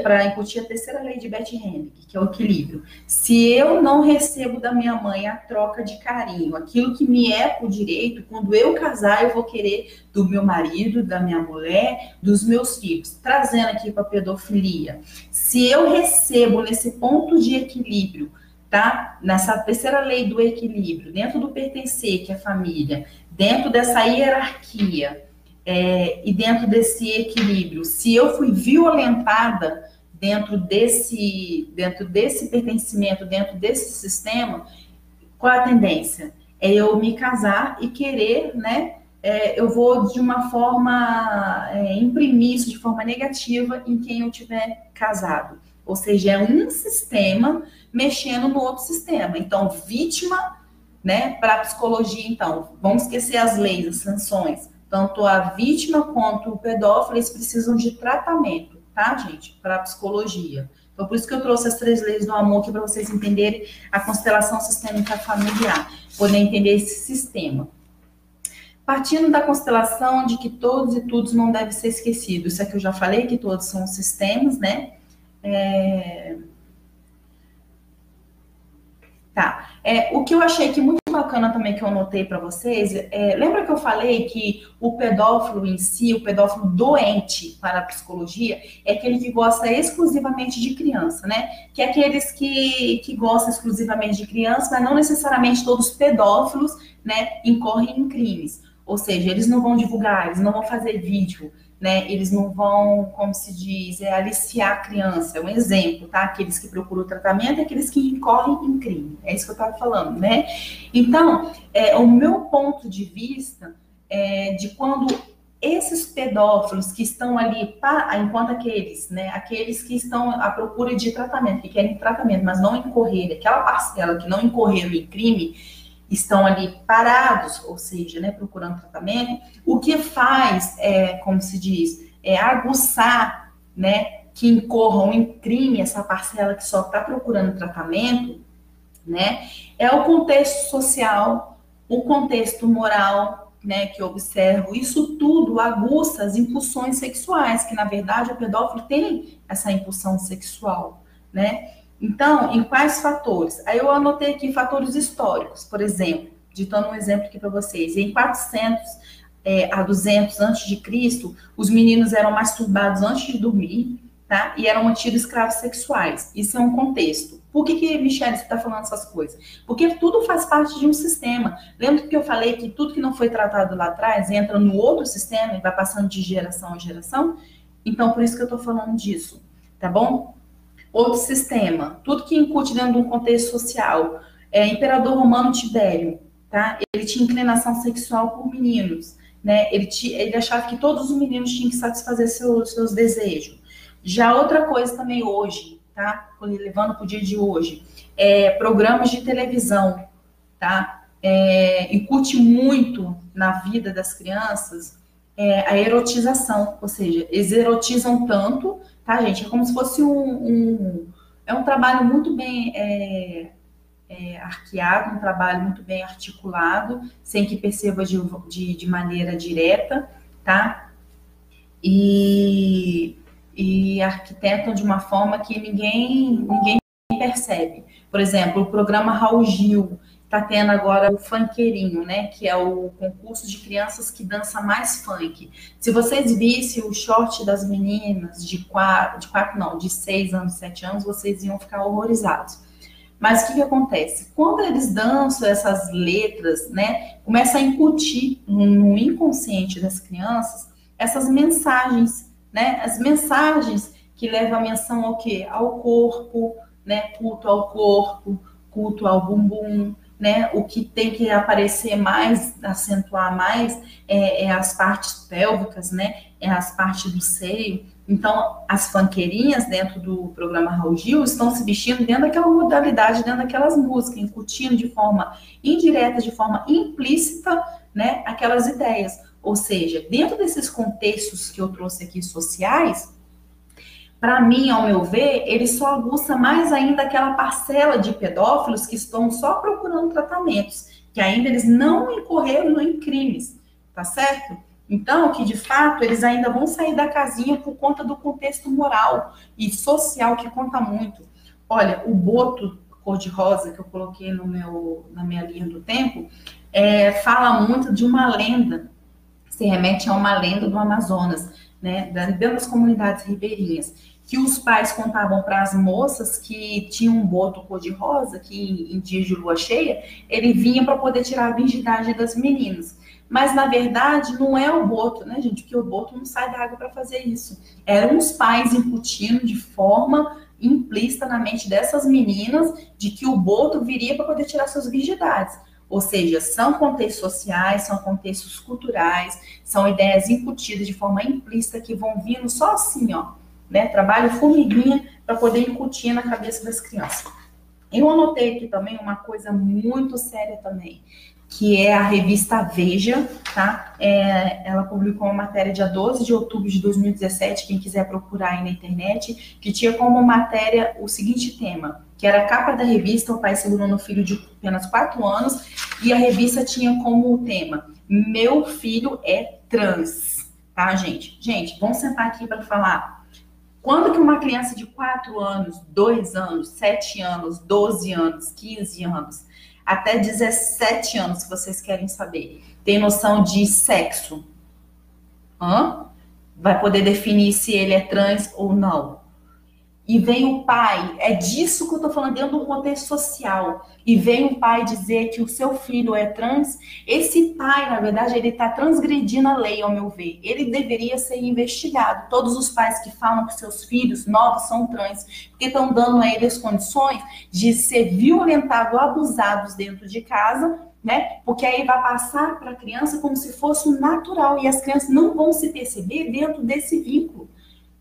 para incutir a terceira lei de Bert Hellinger, que é o equilíbrio. Se eu não recebo da minha mãe a troca de carinho, aquilo que me é por direito, quando eu casar, eu vou querer do meu marido, da minha mulher, dos meus filhos. Trazendo aqui para a pedofilia. Se eu recebo nesse ponto de equilíbrio, tá? Nessa terceira lei do equilíbrio, dentro do pertencer, que é a família, dentro dessa hierarquia, e dentro desse equilíbrio, se eu fui violentada dentro desse pertencimento, dentro desse sistema, qual a tendência? É eu me casar e querer, né? Eu vou de uma forma imprimir isso de forma negativa em quem eu tiver casado. Ou seja, é um sistema mexendo no outro sistema. Então, vítima, né? Para a psicologia, então, vamos esquecer as leis, as sanções. Tanto a vítima quanto o pedófilo, eles precisam de tratamento, tá, gente? Para a psicologia. Então, por isso que eu trouxe as 3 leis do amor aqui para vocês entenderem a constelação sistêmica familiar, poder entender esse sistema. Partindo da constelação de que todos e todos não devem ser esquecidos. Isso aqui eu já falei, que todos são sistemas, né? Tá. O que eu achei que muito bacana também que eu anotei para vocês, lembra que eu falei que o pedófilo em si, o pedófilo doente para a psicologia, é aquele que gosta exclusivamente de criança, né? Que é aqueles que gostam exclusivamente de criança, mas não necessariamente todos os pedófilos, né, incorrem em crimes. Ou seja, eles não vão divulgar, eles não vão fazer vídeo, né? Eles não vão, como se diz, aliciar a criança. É um exemplo, tá? Aqueles que procuram tratamento e aqueles que incorrem em crime. É isso que eu estava falando, né? Então, o meu ponto de vista de quando esses pedófilos que estão ali, enquanto aqueles, né? Aqueles que estão à procura de tratamento, que querem tratamento, mas não incorrerem, aquela parcela que não incorreram em crime, estão ali parados, ou seja, né, procurando tratamento, o que faz, como se diz, aguçar, né, que incorram em crime essa parcela que só está procurando tratamento, né, é o contexto social, o contexto moral, né, que eu observo. Isso tudo aguça as impulsões sexuais, que na verdade o pedófilo tem essa impulsão sexual, né? Então, em quais fatores? Aí eu anotei aqui fatores históricos, por exemplo, ditando um exemplo aqui para vocês. Em 400 a 200 antes de Cristo, os meninos eram masturbados antes de dormir, tá? E eram mantidos escravos sexuais. Isso é um contexto. Por que Michele, você está falando essas coisas? Porque tudo faz parte de um sistema. Lembra que eu falei que tudo que não foi tratado lá atrás entra no outro sistema e vai passando de geração em geração? Então, por isso que eu estou falando disso, tá bom? Outro sistema, tudo que incute dentro de um contexto social. Imperador Romano Tibério, tá? Ele tinha inclinação sexual por meninos, né? Ele achava que todos os meninos tinham que satisfazer seus desejos. Já outra coisa também hoje, tá? Levando para o dia de hoje, programas de televisão, tá? Incute muito na vida das crianças a erotização, ou seja, eles erotizam tanto, tá, gente? É como se fosse um trabalho muito bem arqueado, um trabalho muito bem articulado, sem que perceba de maneira direta, tá? E arquitetam de uma forma que ninguém percebe. Por exemplo, o programa Raul Gil está tendo agora o Funkeirinho, né? Que é o concurso de crianças que dança mais funk. Se vocês vissem o short das meninas de 6 anos, 7 anos, vocês iam ficar horrorizados. Mas o que acontece? Quando eles dançam essas letras, né? Começa a incutir no inconsciente das crianças essas mensagens, né? As mensagens que levam a menção ao quê? Ao corpo, né? Culto ao corpo, culto ao bumbum, né? O que tem que aparecer mais, acentuar mais, as partes pélvicas, né? As partes do seio. Então, as funkeirinhas dentro do programa Raul Gil estão se vestindo dentro daquela modalidade, dentro daquelas músicas, incutindo de forma indireta, de forma implícita, né? Aquelas ideias. Ou seja, dentro desses contextos que eu trouxe aqui sociais, para mim, ao meu ver, ele só aguça mais ainda aquela parcela de pedófilos que estão só procurando tratamentos, que ainda eles não incorreram em crimes, tá certo? Então, que de fato eles ainda vão sair da casinha por conta do contexto moral e social que conta muito. Olha, o boto cor-de-rosa que eu coloquei na minha linha do tempo, fala muito de uma lenda, se remete a uma lenda do Amazonas, né, dentro das comunidades ribeirinhas, que os pais contavam para as moças que tinha um boto cor-de-rosa, que em dias de lua cheia, ele vinha para poder tirar a virgindade das meninas. Mas, na verdade, não é o boto, né, gente? Porque o boto não sai da água para fazer isso. Eram os pais incutindo de forma implícita na mente dessas meninas de que o boto viria para poder tirar suas virgindades. Ou seja, são contextos sociais, são contextos culturais, são ideias incutidas de forma implícita que vão vindo só assim, ó, né? Trabalho formiguinha para poder incutir na cabeça das crianças. Eu anotei aqui também uma coisa muito séria também, que é a revista Veja, tá? Ela publicou uma matéria dia 12 de outubro de 2017, quem quiser procurar aí na internet, que tinha como matéria o seguinte tema, que era a capa da revista, o pai segurando o filho de apenas 4 anos, e a revista tinha como tema, meu filho é trans, tá, gente? Gente, vamos sentar aqui para falar. Quando que uma criança de 4 anos, 2 anos, 7 anos, 12 anos, 15 anos, até 17 anos, se vocês querem saber, tem noção de sexo? Vai poder definir se ele é trans ou não. E vem o pai, é disso que eu tô falando dentro do contexto social, e vem o pai dizer que o seu filho é trans, esse pai, na verdade, ele tá transgredindo a lei, ao meu ver. Ele deveria ser investigado. Todos os pais que falam que seus filhos novos são trans, porque estão dando a eles condições de ser violentados, abusados dentro de casa, né? Porque aí vai passar para a criança como se fosse o natural, e as crianças não vão se perceber dentro desse vínculo,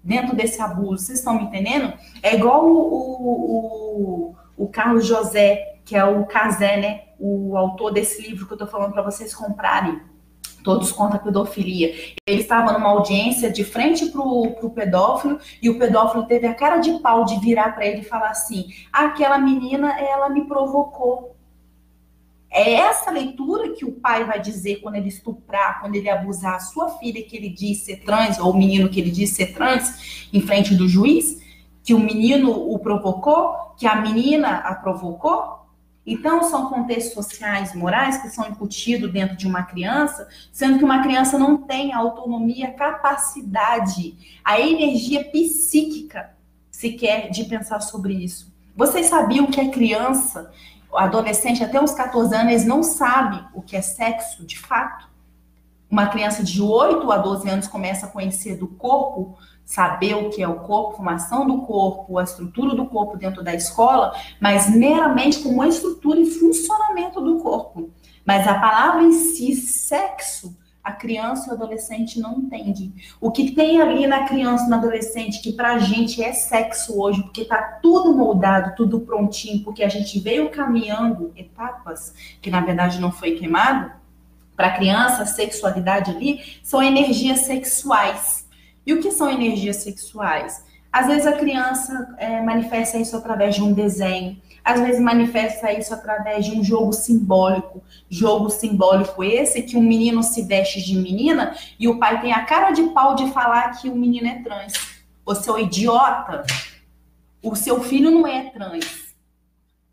dentro desse abuso. Vocês estão me entendendo? É igual o Carlos José, que é o Cazé, né? O autor desse livro que eu tô falando para vocês comprarem, Todos contra a Pedofilia. Ele estava numa audiência de frente pro pedófilo, e o pedófilo teve a cara de pau de virar para ele e falar assim, aquela menina, ela me provocou. É essa leitura que o pai vai dizer quando ele estuprar, quando ele abusar a sua filha, que ele diz ser trans, ou o menino que ele diz ser trans, em frente do juiz, que o menino o provocou, que a menina a provocou? Então, são contextos sociais, morais, que são incutidos dentro de uma criança, sendo que uma criança não tem a autonomia, a capacidade, a energia psíquica, sequer, de pensar sobre isso. Vocês sabiam que a criança, adolescente, até uns 14 anos, eles não sabem o que é sexo de fato? Uma criança de 8 a 12 anos começa a conhecer do corpo, saber o que é o corpo, a formação do corpo, a estrutura do corpo dentro da escola, mas meramente como a estrutura e funcionamento do corpo. Mas a palavra em si, sexo, a criança e o adolescente não entende. O que tem ali na criança e no adolescente, que pra gente é sexo hoje, porque tá tudo moldado, tudo prontinho, porque a gente veio caminhando etapas, que na verdade não foi queimado, para a criança, a sexualidade ali são energias sexuais. E o que são energias sexuais? Às vezes a criança manifesta isso através de um desenho, às vezes manifesta isso através de um jogo simbólico. Jogo simbólico esse que um menino se veste de menina e o pai tem a cara de pau de falar que o menino é trans. Ô, seu idiota, o seu filho não é trans.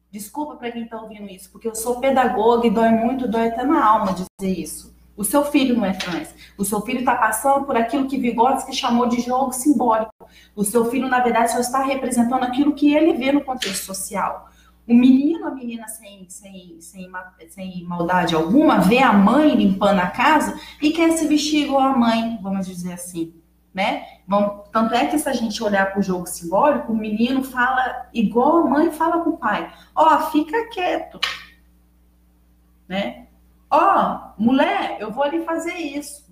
Desculpa para quem está ouvindo isso, porque eu sou pedagoga e dói muito, dói até na alma dizer isso. O seu filho não é trans. O seu filho está passando por aquilo que Vygotsky chamou de jogo simbólico. O seu filho, na verdade, só está representando aquilo que ele vê no contexto social. O menino, a menina sem maldade alguma, vê a mãe limpando a casa e quer se vestir igual a mãe, vamos dizer assim. Né? Tanto é que se a gente olhar para o jogo simbólico, o menino fala igual a mãe fala com o pai. Ó, fica quieto. Né? Ó, mulher, eu vou ali fazer isso.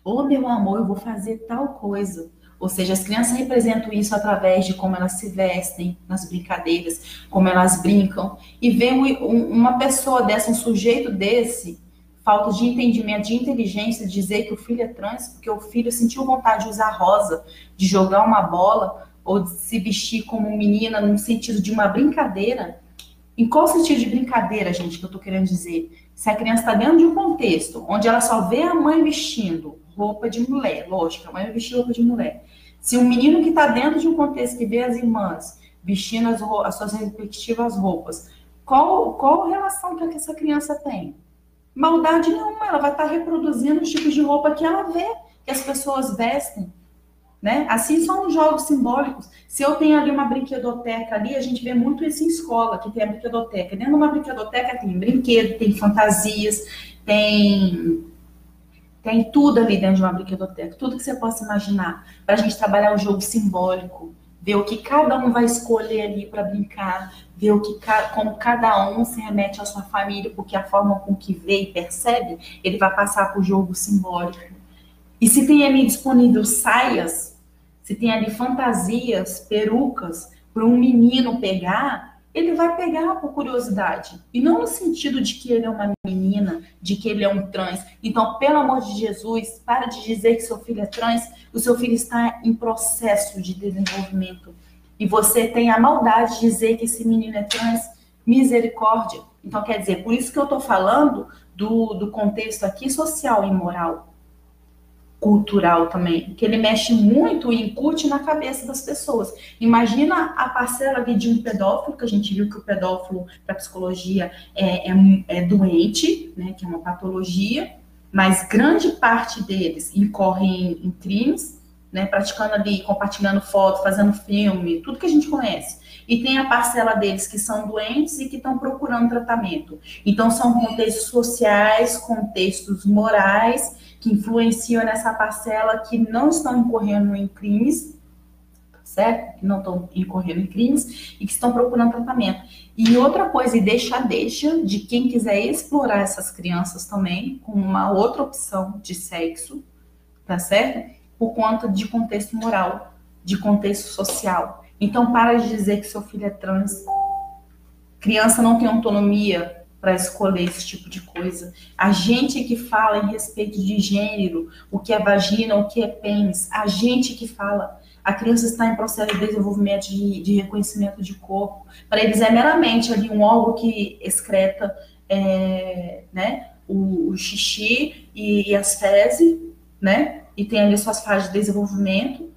Ô, meu amor, eu vou fazer tal coisa. Ou seja, as crianças representam isso através de como elas se vestem nas brincadeiras, como elas brincam. E ver uma pessoa dessa, um sujeito desse, falta de entendimento, de inteligência, dizer que o filho é trans, porque o filho sentiu vontade de usar rosa, de jogar uma bola, ou de se vestir como menina, no sentido de uma brincadeira. Em qual sentido de brincadeira, gente, que eu tô querendo dizer? Se a criança está dentro de um contexto onde ela só vê a mãe vestindo roupa de mulher, lógico, a mãe vai vestir roupa de mulher. Se um menino que está dentro de um contexto que vê as irmãs vestindo as suas respectivas roupas, qual relação que essa criança tem? Maldade nenhuma, ela vai estar reproduzindo os tipos de roupa que ela vê, que as pessoas vestem. Né? Assim são os jogos simbólicos. Se eu tenho ali uma brinquedoteca ali, a gente vê muito isso em escola, que tem a brinquedoteca. Dentro de uma brinquedoteca tem brinquedo, tem fantasias, tem tudo ali dentro de uma brinquedoteca, tudo que você possa imaginar, para a gente trabalhar o jogo simbólico, ver o que cada um vai escolher ali para brincar, ver como cada um se remete à sua família, porque a forma com que vê e percebe, ele vai passar para o jogo simbólico. E se tem ali disponível saias, se tem ali fantasias, perucas, para um menino pegar, ele vai pegar por curiosidade. E não no sentido de que ele é uma menina, de que ele é um trans. Então, pelo amor de Jesus, para de dizer que seu filho é trans, o seu filho está em processo de desenvolvimento. E você tem a maldade de dizer que esse menino é trans, misericórdia. Então, quer dizer, por isso que eu estou falando do contexto aqui social e moral. Cultural também, que ele mexe muito e incute na cabeça das pessoas. Imagina a parcela ali de um pedófilo, que a gente viu que o pedófilo, para psicologia, é doente, né, que é uma patologia, mas grande parte deles incorrem em crimes, né, praticando ali, compartilhando foto, fazendo filme, tudo que a gente conhece. E tem a parcela deles que são doentes e que estão procurando tratamento. Então, são contextos sociais, contextos morais, que influenciam nessa parcela que não estão incorrendo em crimes, certo? Que não estão incorrendo em crimes e que estão procurando tratamento. E outra coisa, e deixa de quem quiser explorar essas crianças também, com uma outra opção de sexo, tá certo? Por conta de contexto moral, de contexto social. Então, para de dizer que seu filho é trans. Criança não tem autonomia para escolher esse tipo de coisa. A gente que fala em respeito de gênero, o que é vagina, o que é pênis, a gente que fala. A criança está em processo de desenvolvimento de reconhecimento de corpo. Para eles é meramente ali um órgão que excreta né, o xixi e as fezes, né? E tem ali suas fases de desenvolvimento.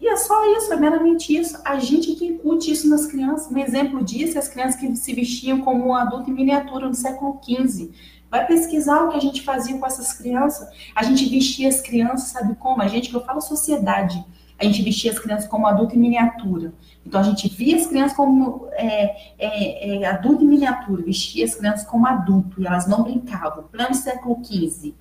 E é só isso, é meramente isso. A gente que incute isso nas crianças. Um exemplo disso é as crianças que se vestiam como um adulto em miniatura no século XV. Vai pesquisar o que a gente fazia com essas crianças. A gente vestia as crianças, sabe como? A gente, que eu falo sociedade, a gente vestia as crianças como adulto em miniatura. Então, a gente via as crianças como adulto em miniatura, vestia as crianças como adulto, e elas não brincavam. Pleno século XV.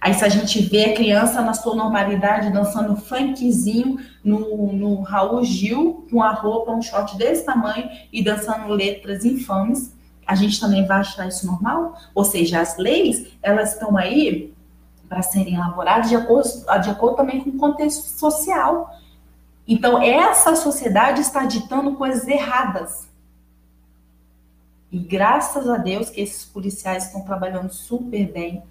Aí se a gente vê a criança na sua normalidade dançando funkzinho no Raul Gil, com a roupa, um short desse tamanho e dançando letras infames, a gente também vai achar isso normal? Ou seja, as leis, elas estão aí para serem elaboradas de acordo também com o contexto social. Então, essa sociedade está ditando coisas erradas. E graças a Deus que esses policiais estão trabalhando super bem.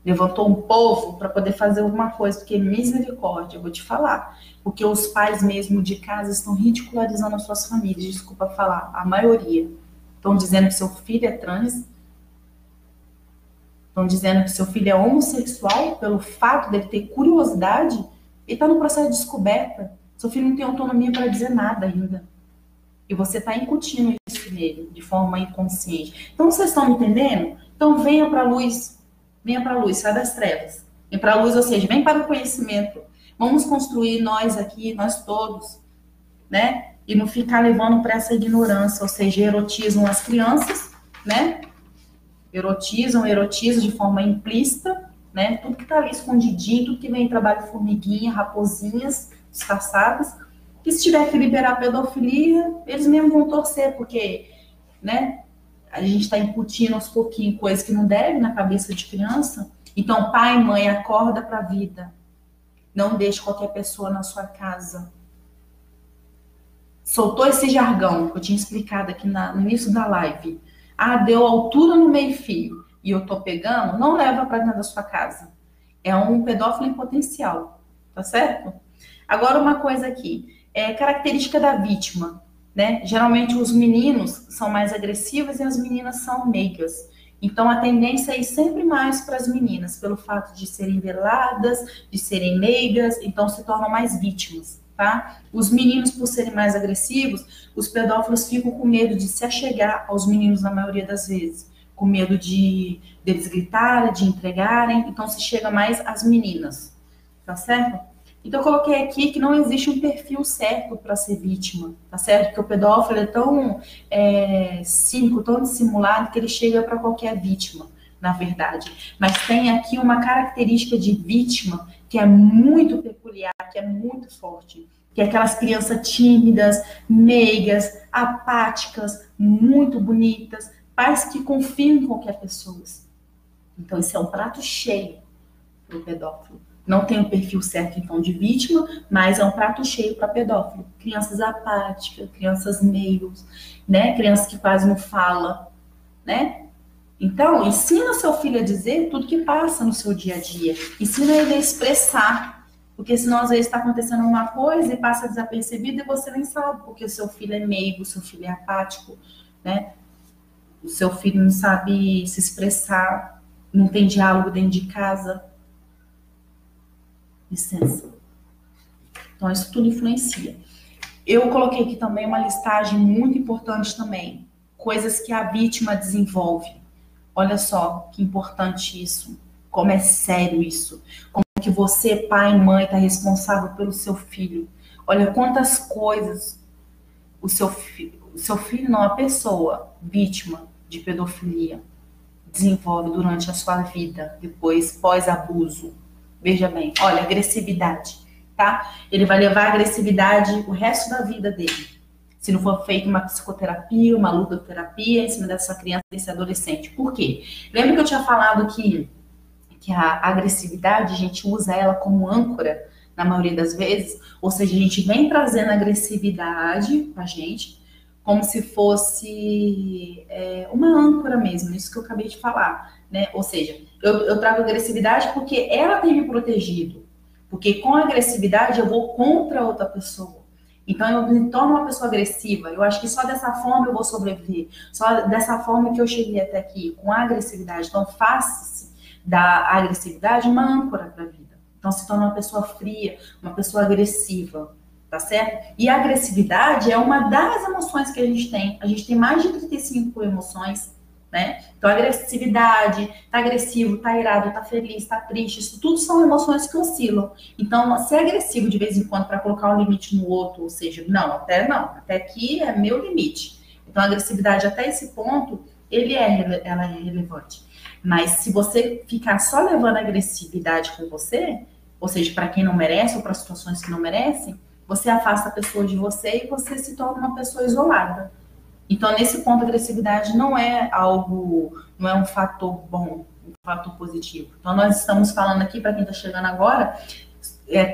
Levantou um povo para poder fazer alguma coisa, porque misericórdia, eu vou te falar. Porque os pais mesmo de casa estão ridicularizando as suas famílias, desculpa falar, a maioria. Estão dizendo que seu filho é trans, estão dizendo que seu filho é homossexual pelo fato dele ter curiosidade e está no processo de descoberta. Seu filho não tem autonomia para dizer nada ainda. E você está incutindo isso nele de forma inconsciente. Então, vocês estão me entendendo? Então, venha para a luz. Venha para a luz, sai das trevas. Vem para a luz, ou seja, vem para o conhecimento. Vamos construir nós aqui, nós todos, né? E não ficar levando para essa ignorância, ou seja, erotizam as crianças, né? Erotizam de forma implícita, né? Tudo que está ali escondidinho, tudo que vem em trabalho formiguinha, raposinhas disfarçadas. Que se tiver que liberar a pedofilia, eles mesmos vão torcer, porque, né? A gente está incutindo aos pouquinhos coisas que não deve na cabeça de criança. Então, pai e mãe, acorda para a vida. Não deixe qualquer pessoa na sua casa. Soltou esse jargão que eu tinha explicado aqui no início da live. Ah, deu altura no meio-fio e eu tô pegando, não leva para dentro da sua casa. É um pedófilo em potencial, tá certo? Agora uma coisa aqui, característica da vítima, né? Geralmente os meninos são mais agressivos e as meninas são meigas. Então a tendência é ir sempre mais para as meninas, pelo fato de serem veladas, de serem meigas, então se tornam mais vítimas, tá? Os meninos, por serem mais agressivos, os pedófilos ficam com medo de se achegar aos meninos na maioria das vezes, com medo de deles gritarem, de entregarem, então se chega mais às meninas, tá certo? Então, eu coloquei aqui que não existe um perfil certo para ser vítima, tá certo? Porque o pedófilo é tão cínico, tão dissimulado, que ele chega para qualquer vítima, na verdade. Mas tem aqui uma característica de vítima que é muito peculiar, que é muito forte. Que é aquelas crianças tímidas, meigas, apáticas, muito bonitas, pais que confiam em qualquer pessoa. Então, isso é um prato cheio para o pedófilo. Não tem o perfil certo, então, de vítima, mas é um prato cheio para pedófilo. Crianças apáticas, crianças meios, né? Crianças que quase não falam, né? Então, ensina seu filho a dizer tudo que passa no seu dia a dia. Ensina ele a expressar. Porque senão, às vezes, está acontecendo uma coisa e passa desapercebido e você nem sabe, porque o seu filho é meigo, o seu filho é apático, né? O seu filho não sabe se expressar, não tem diálogo dentro de casa. Licença. Então, isso tudo influencia. Eu coloquei aqui também uma listagem muito importante também. Coisas que a vítima desenvolve. Olha só que importante isso. Como é sério isso. Como que você, pai e mãe, está responsável pelo seu filho. Olha quantas coisas o seu filho não, a pessoa vítima de pedofilia desenvolve durante a sua vida, depois, pós-abuso. Veja bem, olha, agressividade, tá? Ele vai levar a agressividade o resto da vida dele. Se não for feita uma psicoterapia, uma ludoterapia em cima dessa criança, desse adolescente. Por quê? Lembra que eu tinha falado que a agressividade, a gente usa ela como âncora, na maioria das vezes? Ou seja, a gente vem trazendo agressividade pra gente, como se fosse uma âncora mesmo, isso que eu acabei de falar, né? Ou seja, eu trago agressividade porque ela tem me protegido. Porque com a agressividade eu vou contra outra pessoa. Então eu me torno uma pessoa agressiva. Eu acho que só dessa forma eu vou sobreviver. Só dessa forma que eu cheguei até aqui, com a agressividade. Então faça-se da agressividade uma âncora para a vida. Então se torna uma pessoa fria, uma pessoa agressiva. Tá certo? E a agressividade é uma das emoções que a gente tem. A gente tem mais de 35 emoções, né? Então, agressividade, tá agressivo, tá irado, tá feliz, tá triste, isso tudo são emoções que oscilam. Então, ser agressivo de vez em quando para colocar um limite no outro, ou seja, não, até aqui é meu limite. Então, a agressividade até esse ponto, ela é relevante. Mas se você ficar só levando agressividade com você, ou seja, para quem não merece ou para situações que não merecem, você afasta a pessoa de você e você se torna uma pessoa isolada. Então, nesse ponto, a agressividade não é algo, não é um fator bom, um fator positivo. Então, nós estamos falando aqui, para quem está chegando agora,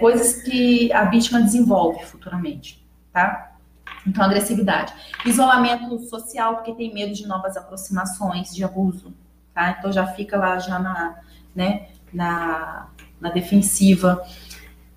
coisas que a vítima desenvolve futuramente, tá? Então, agressividade. Isolamento social, porque tem medo de novas aproximações, de abuso, tá? Então, já fica lá já na defensiva.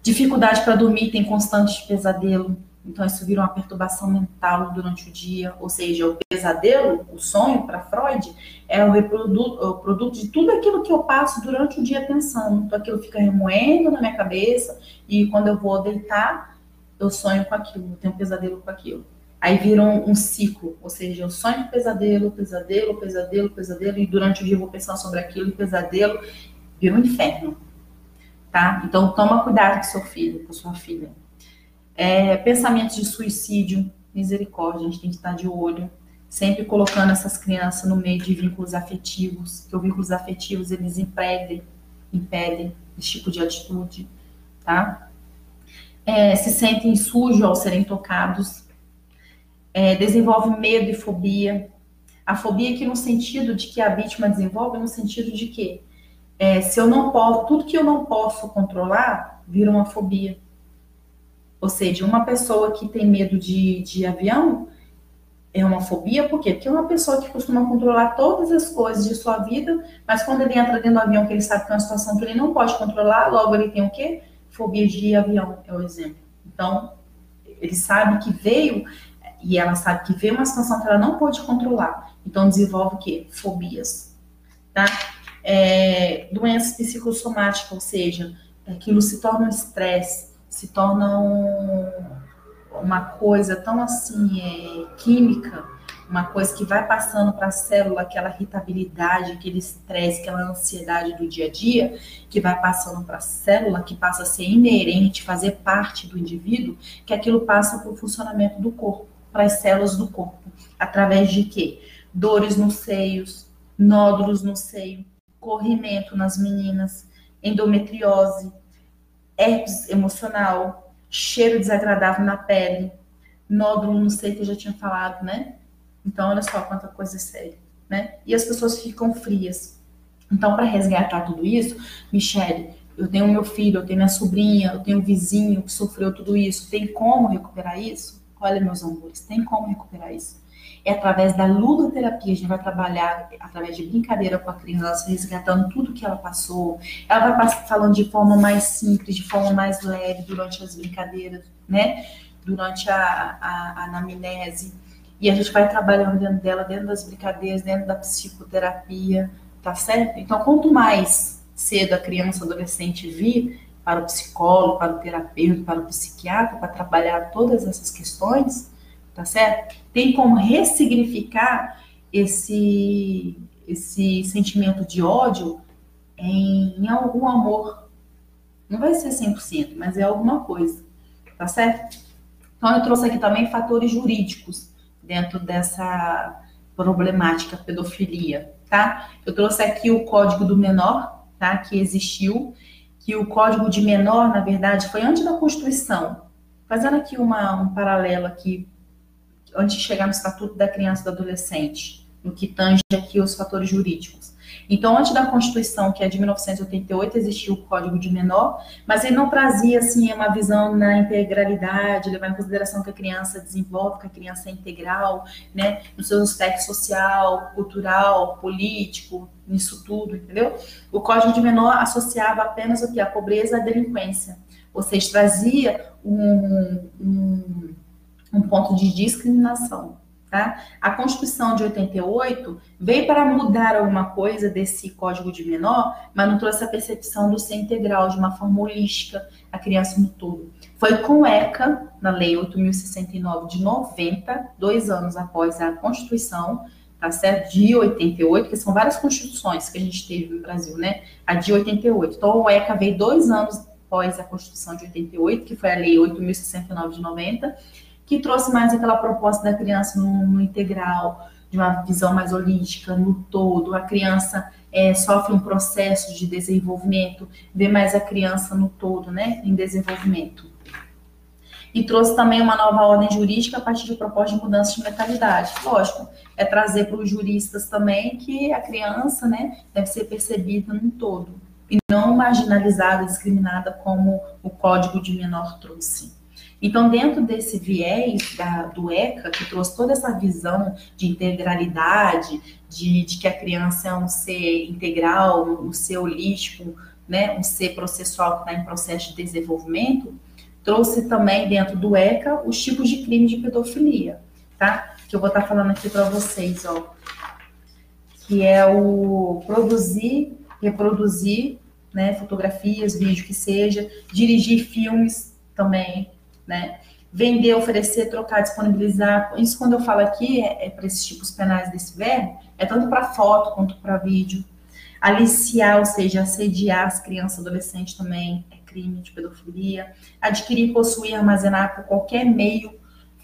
Dificuldade para dormir, tem constante pesadelo. Então, isso vira uma perturbação mental durante o dia. Ou seja, o pesadelo, o sonho, para Freud, é o produto de tudo aquilo que eu passo durante o dia pensando. Então, aquilo fica remoendo na minha cabeça e quando eu vou deitar, eu sonho com aquilo, eu tenho um pesadelo com aquilo. Aí vira um ciclo, ou seja, eu sonho com pesadelo, pesadelo, pesadelo, pesadelo, e durante o dia eu vou pensar sobre aquilo, e pesadelo vira um inferno, tá? Então, toma cuidado com seu filho, com sua filha. Pensamentos de suicídio, misericórdia, a gente tem que estar de olho, sempre colocando essas crianças no meio de vínculos afetivos, que os vínculos afetivos, eles impedem esse tipo de atitude, tá? Se sentem sujos ao serem tocados, desenvolve medo e fobia. A fobia aqui no sentido de que a vítima desenvolve, no sentido de que se eu não posso, tudo que eu não posso controlar, vira uma fobia. Ou seja, uma pessoa que tem medo de avião é uma fobia, por quê? Porque é uma pessoa que costuma controlar todas as coisas de sua vida, mas quando ele entra dentro do avião, que ele sabe que é uma situação que ele não pode controlar, logo ele tem o quê? Fobia de avião, é o exemplo. Então, ele sabe que veio, e ela sabe que veio uma situação que ela não pode controlar. Então, desenvolve o quê? Fobias, tá? Doenças psicossomáticas, ou seja, aquilo se torna um estresse, se torna uma coisa tão assim, química, uma coisa que vai passando para a célula, aquela irritabilidade, aquele estresse, aquela ansiedade do dia a dia, que vai passando para a célula, que passa a ser inerente, fazer parte do indivíduo, que aquilo passa para o funcionamento do corpo, para as células do corpo, através de quê? Dores nos seios, nódulos no seio, corrimento nas meninas, endometriose, herpes emocional, cheiro desagradável na pele, nódulo no seio, que eu já tinha falado, né? Então, olha só quanta coisa séria, né? E as pessoas ficam frias. Então, para resgatar tudo isso, Michele, eu tenho meu filho, eu tenho minha sobrinha, eu tenho um vizinho que sofreu tudo isso. Tem como recuperar isso? Olha, meus amores, tem como recuperar isso. É através da ludoterapia, a gente vai trabalhar através de brincadeira com a criança, resgatando tudo que ela passou. Ela vai falando de forma mais simples, de forma mais leve durante as brincadeiras, né? Durante a anamnese. E a gente vai trabalhando dentro dela, dentro das brincadeiras, dentro da psicoterapia, tá certo? Então, quanto mais cedo a criança, adolescente vir para o psicólogo, para o terapeuta, para o psiquiatra, para trabalhar todas essas questões, tá certo? Tem como ressignificar esse sentimento de ódio em algum amor. Não vai ser 100%, mas é alguma coisa, tá certo? Então, eu trouxe aqui também fatores jurídicos dentro dessa problemática pedofilia, tá? Eu trouxe aqui o Código do Menor, tá? Que existiu, que o Código de Menor, na verdade, foi antes da Constituição. Fazendo aqui um paralelo aqui, antes de chegar no Estatuto da Criança e do Adolescente, no que tange aqui os fatores jurídicos. Então, antes da Constituição, que é de 1988, existiu o Código de Menor, mas ele não trazia, assim, uma visão na integralidade, levar em consideração que a criança desenvolve, que a criança é integral, né, nos seus aspectos social, cultural, político, nisso tudo, entendeu? O Código de Menor associava apenas o que? A pobreza e a delinquência, ou seja, trazia um ponto de discriminação, tá? A Constituição de 88 veio para mudar alguma coisa desse Código de Menor, mas não trouxe a percepção do ser integral, de uma forma holística, a criança no todo. Foi com o ECA, na Lei 8.069 de 90, 2 anos após a Constituição, tá certo? De 88, que são várias constituições que a gente teve no Brasil, né? A de 88. Então, o ECA veio 2 anos após a Constituição de 88, que foi a Lei 8.069 de 90, que trouxe mais aquela proposta da criança no integral, de uma visão mais holística, no todo. A criança sofre um processo de desenvolvimento, vê mais a criança no todo, né, em desenvolvimento. E trouxe também uma nova ordem jurídica a partir de proposta de mudança de mentalidade. Lógico, é trazer para os juristas também que a criança, né, deve ser percebida no todo, e não marginalizada, discriminada como o Código de Menor trouxe. Então, dentro desse viés do ECA, que trouxe toda essa visão de integralidade, de que a criança é um ser integral, um ser holístico, né, um ser processual que está em processo de desenvolvimento, trouxe também dentro do ECA os tipos de crime de pedofilia, tá? Que eu vou estar falando aqui para vocês, ó. Que é o produzir, reproduzir, né, fotografias, vídeo que seja, dirigir filmes também, né? Vender, oferecer, trocar, disponibilizar. Isso, quando eu falo aqui, para esses tipos penais desse verbo, é tanto para foto quanto para vídeo. Aliciar, ou seja, assediar as crianças e adolescentes também é crime de pedofilia. Adquirir, possuir, armazenar por qualquer meio,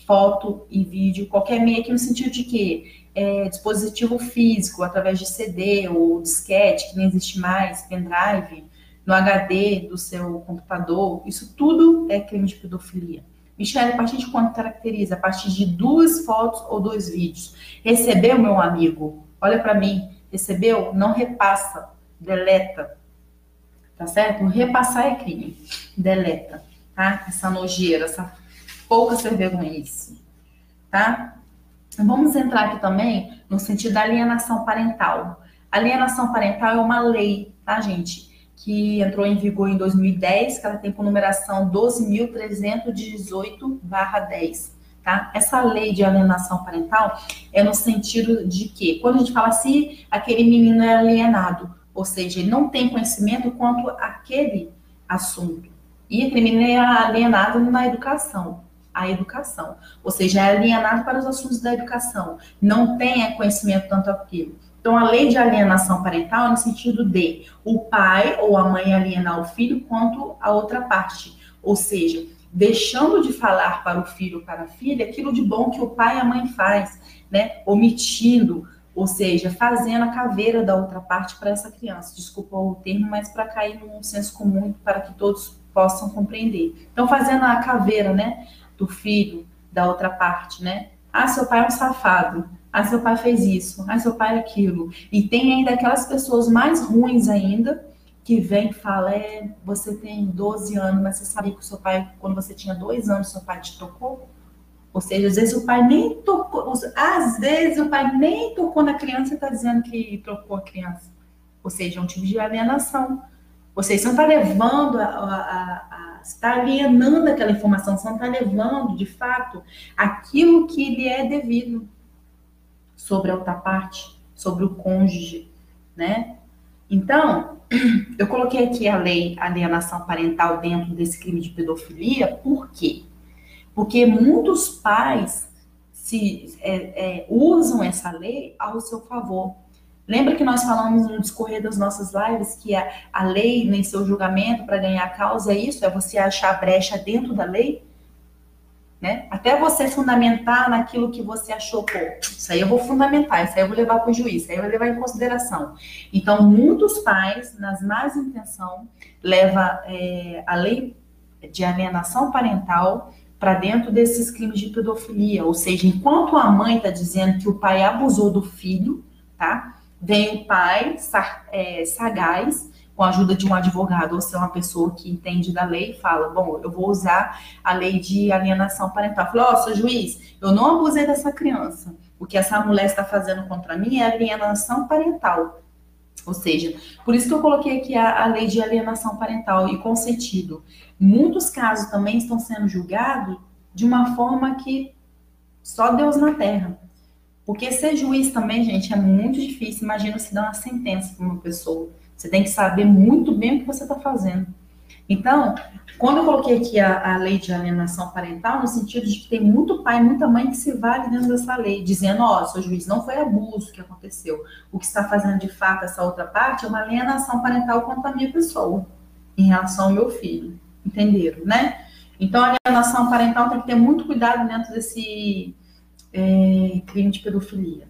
foto e vídeo, qualquer meio aqui no sentido de que dispositivo físico, através de CD ou disquete, que nem existe mais, pendrive, no HD do seu computador, isso tudo é crime de pedofilia. Michele, a partir de quanto caracteriza? A partir de 2 fotos ou 2 vídeos. Recebeu, meu amigo? Olha para mim. Recebeu? Não repassa. Deleta. Tá certo? Repassar é crime. Deleta. Tá? Essa nojeira, essa pouca sem vergonhice. Tá? Vamos entrar aqui também no sentido da alienação parental. Alienação parental é uma lei, tá, gente? Que entrou em vigor em 2010, que ela tem por numeração 12.318/10. Tá? Essa lei de alienação parental é no sentido de que, quando a gente fala assim, aquele menino é alienado, ou seja, ele não tem conhecimento quanto àquele assunto. E aquele menino é alienado na educação, a educação, ou seja, é alienado para os assuntos da educação, não tem conhecimento tanto aquilo. Então, a lei de alienação parental é no sentido de o pai ou a mãe alienar o filho quanto a outra parte, ou seja, deixando de falar para o filho ou para a filha aquilo de bom que o pai e a mãe faz, né? Omitindo, ou seja, fazendo a caveira da outra parte para essa criança. Desculpa o termo, mas para cair num senso comum, para que todos possam compreender. Então, fazendo a caveira, né, do filho, da outra parte, né? Ah, seu pai é um safado. Ah, seu pai fez isso. Ah, seu pai é aquilo. E tem ainda aquelas pessoas mais ruins ainda, que vem e fala, você tem 12 anos, mas você sabia que o seu pai, quando você tinha 2 anos, seu pai te tocou? Ou seja, às vezes o pai nem tocou, na criança e está dizendo que trocou a criança. Ou seja, é um tipo de alienação. Ou seja, você não está levando, você está alienando aquela informação, você não está levando, de fato, aquilo que lhe é devido sobre a outra parte, sobre o cônjuge, né? Então, eu coloquei aqui a lei alienação parental dentro desse crime de pedofilia, por quê? Porque muitos pais usam essa lei ao seu favor. Lembra que nós falamos no discorrer das nossas lives que a lei, em seu julgamento, para ganhar a causa, é você achar brecha dentro da lei? Né? Até você fundamentar naquilo que você achou, pô, isso aí eu vou fundamentar, isso aí eu vou levar para o juiz, isso aí eu vou levar em consideração. Então, muitos pais, nas más intenções, levam a lei de alienação parental para dentro desses crimes de pedofilia. Ou seja, enquanto a mãe está dizendo que o pai abusou do filho, tá? Vem o pai sagaz, com a ajuda de um advogado ou ser uma pessoa que entende da lei, fala, bom, eu vou usar a lei de alienação parental. Fala, seu juiz, eu não abusei dessa criança. O que essa mulher está fazendo contra mim é alienação parental. Ou seja, por isso que eu coloquei aqui a lei de alienação parental e consentido. Muitos casos também estão sendo julgados de uma forma que só Deus na terra. Porque ser juiz também, gente, é muito difícil. Imagina se dar uma sentença para uma pessoa. Você tem que saber muito bem o que você está fazendo. Então, quando eu coloquei aqui a lei de alienação parental, no sentido de que tem muito pai e muita mãe que se vale dentro dessa lei, dizendo, seu juiz, não foi abuso que aconteceu. O que está fazendo de fato essa outra parte é uma alienação parental contra a minha pessoa, em relação ao meu filho. Entenderam, né? Então, a alienação parental tem que ter muito cuidado dentro desse crime de pedofilia.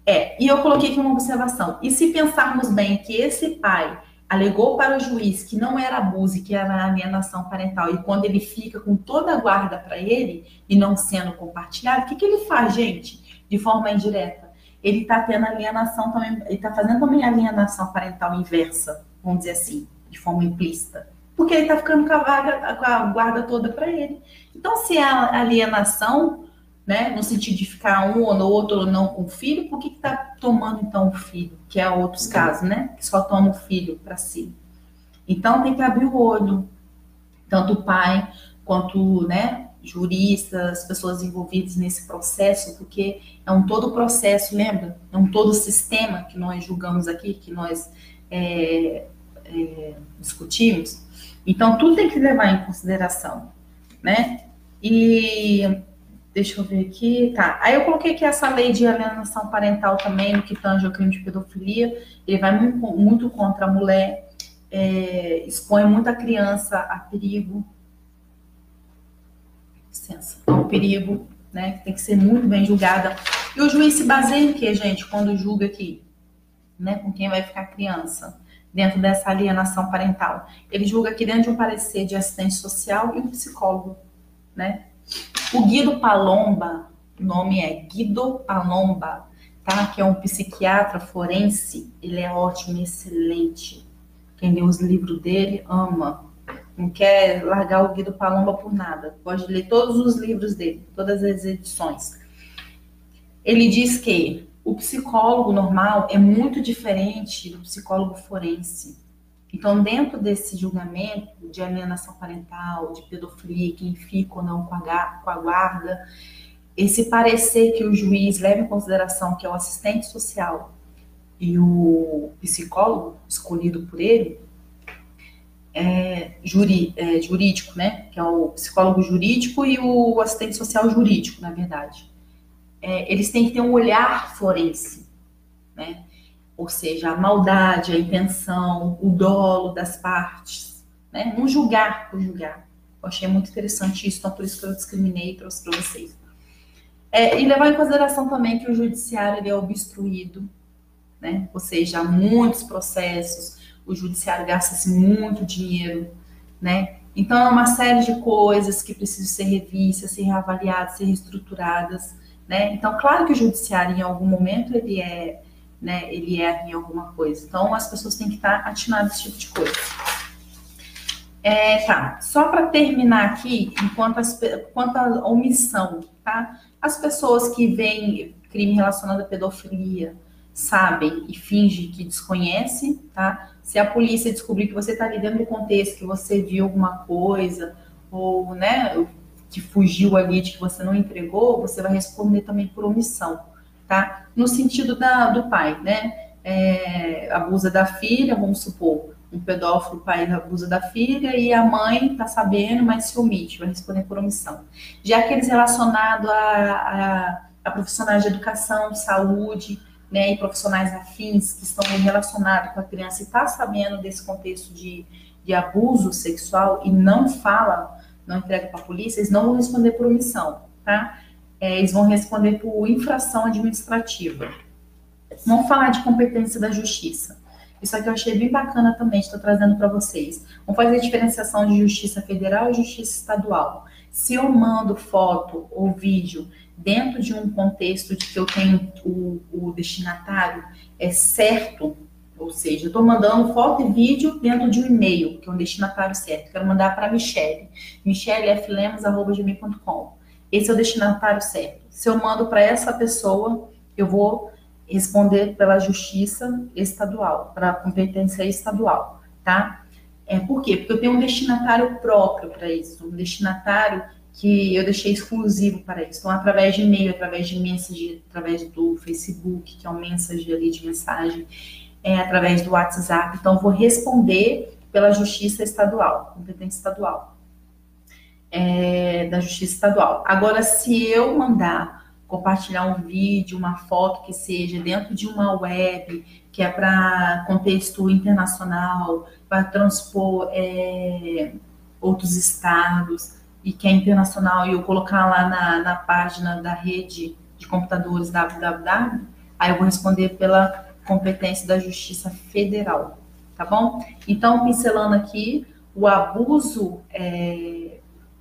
E eu coloquei aqui uma observação. E se pensarmos bem que esse pai alegou para o juiz que não era abuso e que era alienação parental, e quando ele fica com toda a guarda para ele e não sendo compartilhado, o que, que ele faz, gente? De forma indireta. Ele está tendo alienação também, ele está fazendo também alienação parental inversa, vamos dizer assim, de forma implícita. Porque ele está ficando com a guarda toda para ele. Então, se é alienação, né, no sentido de ficar um ou no outro ou não com o filho, por que está tomando então o filho? Que é outros casos, né? Que só toma o filho para si. Então tem que abrir o olho, tanto o pai quanto, né, juristas, pessoas envolvidas nesse processo, porque é um todo processo, lembra? É um todo sistema que nós julgamos aqui, que nós discutimos. Então tudo tem que levar em consideração, né? E deixa eu ver aqui. Tá. Aí eu coloquei aqui essa lei de alienação parental também, no que tange ao crime de pedofilia. Ele vai muito contra a mulher, expõe muita criança a perigo. Licença. Ao perigo, né? Que tem que ser muito bem julgada. E o juiz se baseia em quê, gente, quando julga aqui? Né? Com quem vai ficar a criança dentro dessa alienação parental. Ele julga aqui dentro de um parecer de assistente social e um psicólogo, né? O Guido Palomba, o nome é Guido Palomba, tá? Que é um psiquiatra forense, ele é ótimo, excelente. Quem lê os livros dele ama. Não quer largar o Guido Palomba por nada. Pode ler todos os livros dele, todas as edições. Ele diz que o psicólogo normal é muito diferente do psicólogo forense. Então, dentro desse julgamento de alienação parental, de pedofilia, quem fica ou não com a guarda, esse parecer que o juiz leva em consideração, que é o assistente social e o psicólogo escolhido por ele, jurídico, né? Que é o psicólogo jurídico e o assistente social jurídico, na verdade. Eles têm que ter um olhar forense, né? Ou seja, a maldade, a intenção, o dolo das partes, né? Não julgar por julgar. Eu achei muito interessante isso, então por isso que eu discriminei e trouxe para vocês. E levar em consideração também que o judiciário ele é obstruído, né? Ou seja, há muitos processos, o judiciário gasta-se muito dinheiro, né? Então é uma série de coisas que precisam ser revistas, ser reavaliadas, ser reestruturadas, né? Então, claro que o judiciário, em algum momento, ele erra em alguma coisa. Então, as pessoas têm que estar atinadas a esse tipo de coisa. Tá. Só para terminar aqui, quanto à omissão, tá? As pessoas que veem crime relacionado à pedofilia sabem e fingem que desconhecem, tá? Se a polícia descobrir que você está ali dentro do contexto, que você viu alguma coisa, ou, né, que fugiu ali, de que você não entregou, você vai responder também por omissão, tá? No sentido do pai, né? Abusa da filha, vamos supor, um pedófilo, o pai abusa da filha e a mãe tá sabendo, mas se omite, vai responder por omissão. Já aqueles relacionados a profissionais de educação, saúde, né, e profissionais afins que estão relacionados com a criança e tá sabendo desse contexto de abuso sexual e não fala, não entrega para a polícia, eles não vão responder por omissão, tá? Eles vão responder por infração administrativa. Vamos falar de competência da justiça. Isso aqui eu achei bem bacana também, estou trazendo para vocês. Vamos fazer a diferenciação de justiça federal e justiça estadual. Se eu mando foto ou vídeo dentro de um contexto de que eu tenho o destinatário certo, ou seja, eu estou mandando foto e vídeo dentro de um e-mail, que é um destinatário certo. Quero mandar para a Michele, micheleflemos@gmail.com. Esse é o destinatário certo. Se eu mando para essa pessoa, eu vou responder pela justiça estadual, para a competência estadual, tá? Por quê? Porque eu tenho um destinatário próprio para isso, um destinatário que eu deixei exclusivo para isso. Então, através de e-mail, através de mensagem, através do Facebook, que é um mensagem ali de mensagem, através do WhatsApp. Então, vou responder pela justiça estadual, competência estadual, da justiça estadual. Agora, se eu mandar compartilhar um vídeo, uma foto que seja dentro de uma web, que é para contexto internacional, para transpor outros estados, e que é internacional, e eu colocar lá na página da rede de computadores www, Aí eu vou responder pela competência da Justiça Federal, tá bom? Então, pincelando aqui, o abuso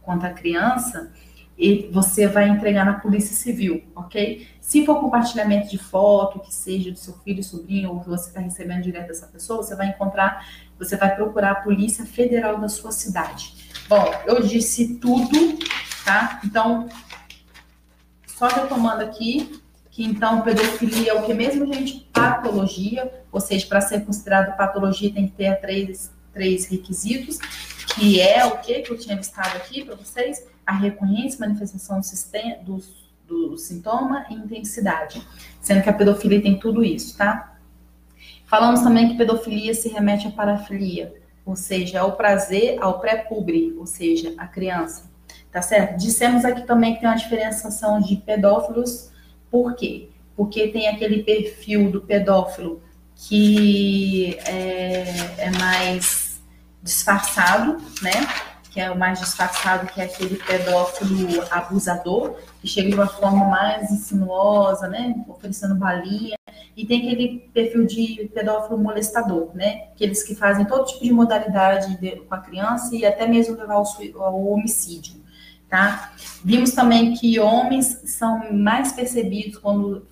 contra a criança, e você vai entregar na Polícia Civil, ok? Se for compartilhamento de foto, que seja do seu filho, sobrinho, ou que você está recebendo direto dessa pessoa, você vai procurar a Polícia Federal da sua cidade. Bom, eu disse tudo, tá? Então, só retomando aqui, que então pedofilia é o que mesmo, gente? Patologia, ou seja, para ser considerado patologia tem que ter três requisitos, que é o que eu tinha listado aqui para vocês: a recorrência, manifestação do sintoma e intensidade, sendo que a pedofilia tem tudo isso, tá? Falamos também que pedofilia se remete à parafilia, ou seja, ao prazer, ao pré-púbere, ou seja, a criança, tá certo? Dissemos aqui também que tem uma diferenciação de pedófilos, por quê? Porque tem aquele perfil do pedófilo que é mais disfarçado, né? Que é o mais disfarçado, que é aquele pedófilo abusador, que chega de uma forma mais insinuosa, né? Oferecendo balinha. E tem aquele perfil de pedófilo molestador, né? Aqueles que fazem todo tipo de modalidade com a criança e até mesmo levar ao homicídio, tá? Vimos também que homens são mais percebidos quando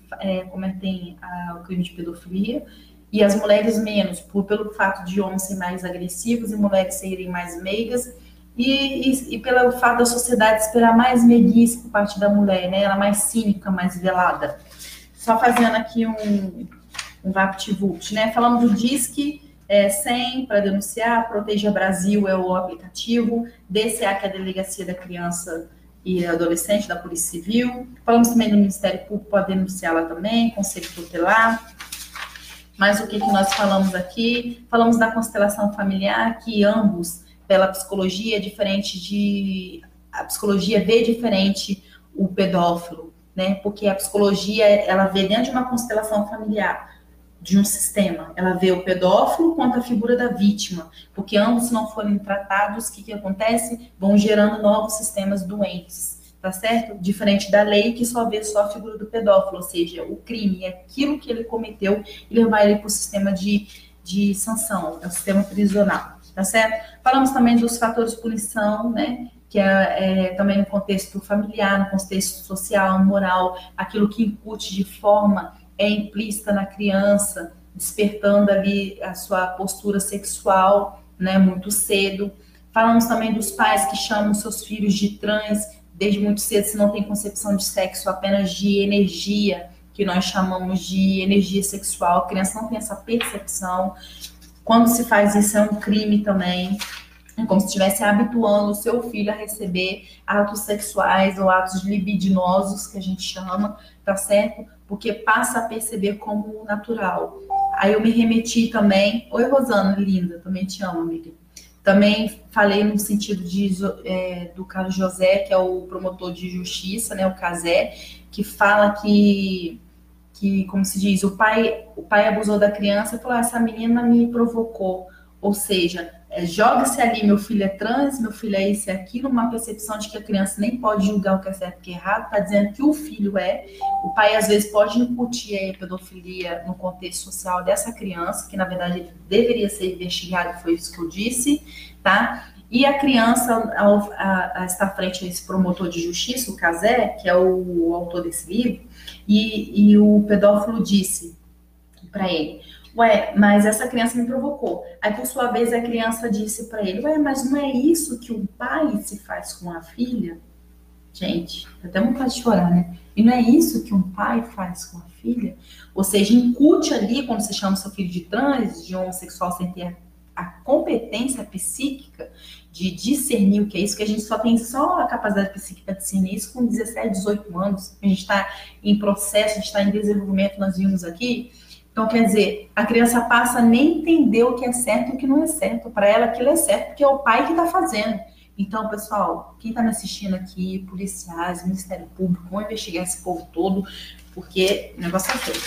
cometem o crime de pedofilia, e as mulheres menos, pelo fato de homens serem mais agressivos e mulheres serem mais meigas, e pelo fato da sociedade esperar mais meiguice por parte da mulher, né? Ela mais cínica, mais velada. Só fazendo aqui um VaptVupt, né? Falando do Disque 100 para denunciar, Proteja Brasil é o aplicativo, DCA, que é a Delegacia da Criança e Adolescente da Polícia Civil. Falamos também do Ministério Público para denunciar lá também, Conselho Tutelar. Mas o que nós falamos aqui? Falamos da constelação familiar, que ambos, pela psicologia, a psicologia vê diferente o pedófilo, né? Porque a psicologia, ela vê dentro de uma constelação familiar, de um sistema, ela vê o pedófilo quanto a figura da vítima, porque ambos, se não forem tratados, o que acontece? Vão gerando novos sistemas doentes, tá certo? Diferente da lei, que só vê só a figura do pedófilo, ou seja, o crime, aquilo que ele cometeu, e levar ele para o sistema de sanção, é o sistema prisional, tá certo? Falamos também dos fatores de punição, né? Que também no contexto familiar, no contexto social, moral, aquilo que incute de forma implícita na criança, despertando ali a sua postura sexual, né, muito cedo. Falamos também dos pais que chamam seus filhos de trans desde muito cedo, se não tem concepção de sexo, apenas de energia, que nós chamamos de energia sexual. A criança não tem essa percepção. Quando se faz isso, é um crime também. É como se estivesse habituando o seu filho a receber atos sexuais ou atos libidinosos, que a gente chama, tá certo? Porque passa a perceber como natural. Aí eu me remeti também... Oi, Rosana, linda, também te amo, amiga. Também falei no sentido do Carlos José, que é o promotor de justiça, né, o Casé, que fala que, como se diz, o pai abusou da criança e falou: essa menina me provocou. Ou seja, joga-se ali, meu filho é trans, meu filho é isso e aquilo, uma percepção de que a criança nem pode julgar o que é certo e o que é errado, está dizendo que o filho o pai às vezes pode incutir a pedofilia no contexto social dessa criança, que na verdade ele deveria ser investigado, foi isso que eu disse, tá? E a criança, ao estar frente a esse promotor de justiça, o Casé, que é o autor desse livro, e o pedófilo disse para ele: ué, mas essa criança me provocou. Aí, por sua vez, a criança disse para ele: ué, mas não é isso que um pai se faz com a filha? Gente, até vontade de chorar, né? E não é isso que um pai faz com a filha? Ou seja, incute ali, quando você chama seu filho de trans, de homossexual, sem ter a competência psíquica de discernir o que é isso, que a gente só tem a capacidade psíquica de discernir isso com 17, 18 anos. A gente está em processo, a gente está em desenvolvimento, nós vimos aqui. Então, quer dizer, a criança passa a nem entender o que é certo e o que não é certo. Para ela, aquilo é certo, porque é o pai que está fazendo. Então, pessoal, quem está me assistindo aqui, policiais, Ministério Público, vão investigar esse povo todo, porque o negócio é feio,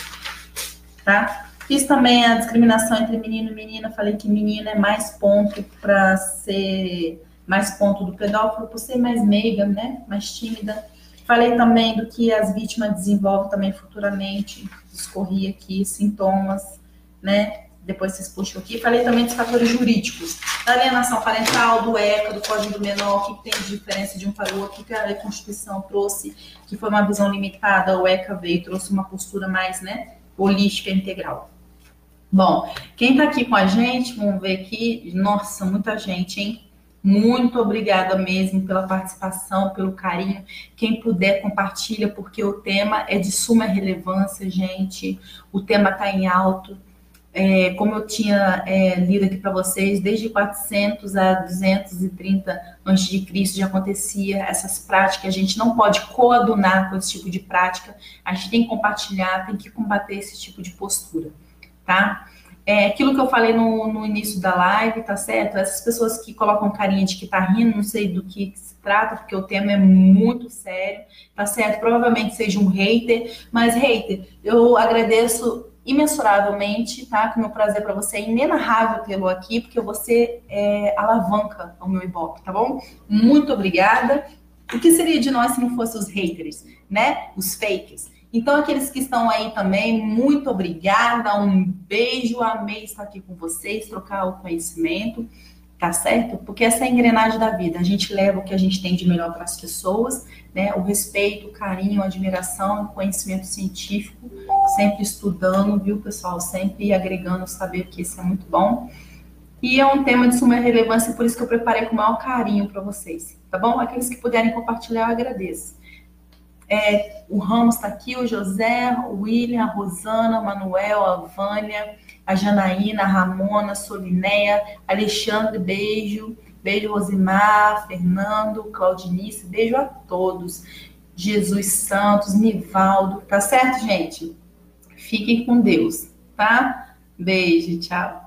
tá? Fiz também a discriminação entre menino e menina. Falei que menina é mais ponto para ser mais ponto do pedófilo, por ser mais meiga, né? Mais tímida. Falei também do que as vítimas desenvolvem também futuramente, discorri aqui, sintomas, né? Depois vocês puxam aqui. Falei também dos fatores jurídicos, da alienação parental, do ECA, do Código do Menor, o que tem de diferença de um para o outro, o que a Constituição trouxe, que foi uma visão limitada, o ECA veio e trouxe uma postura mais, né, holística, integral. Bom, quem está aqui com a gente, vamos ver aqui, nossa, muita gente, hein? Muito obrigada mesmo pela participação, pelo carinho. Quem puder, compartilha, porque o tema é de suma relevância, gente. O tema está em alto. Como eu tinha lido aqui para vocês, desde 400 a 230 a.C. já acontecia essas práticas. A gente não pode coadunar com esse tipo de prática. A gente tem que compartilhar, tem que combater esse tipo de postura, tá? Aquilo que eu falei no início da live, tá certo? Essas pessoas que colocam carinha de que tá rindo, não sei do que se trata, porque o tema é muito sério, tá certo? Provavelmente seja um hater, mas hater, eu agradeço imensuravelmente, tá? Que o meu prazer para você é inenarrável tê-lo aqui, porque você alavanca o meu Ibope, tá bom? Muito obrigada. O que seria de nós se não fossem os haters, né? Os fakes. Então, aqueles que estão aí também, muito obrigada, um beijo, amei estar aqui com vocês, trocar o conhecimento, tá certo? Porque essa é a engrenagem da vida, a gente leva o que a gente tem de melhor para as pessoas, né? O respeito, o carinho, a admiração, o conhecimento científico, sempre estudando, viu, pessoal? Sempre agregando saber que isso é muito bom. E é um tema de suma relevância, por isso que eu preparei com o maior carinho para vocês, tá bom? Aqueles que puderem compartilhar, eu agradeço. O Ramos está aqui, o José, o William, a Rosana, o Manuel, a Vânia, a Janaína, a Ramona, a Solinéia, Alexandre, beijo. Beijo, Rosimar, Fernando, Claudinice, beijo a todos. Jesus Santos, Nivaldo, tá certo, gente? Fiquem com Deus, tá? Beijo, tchau.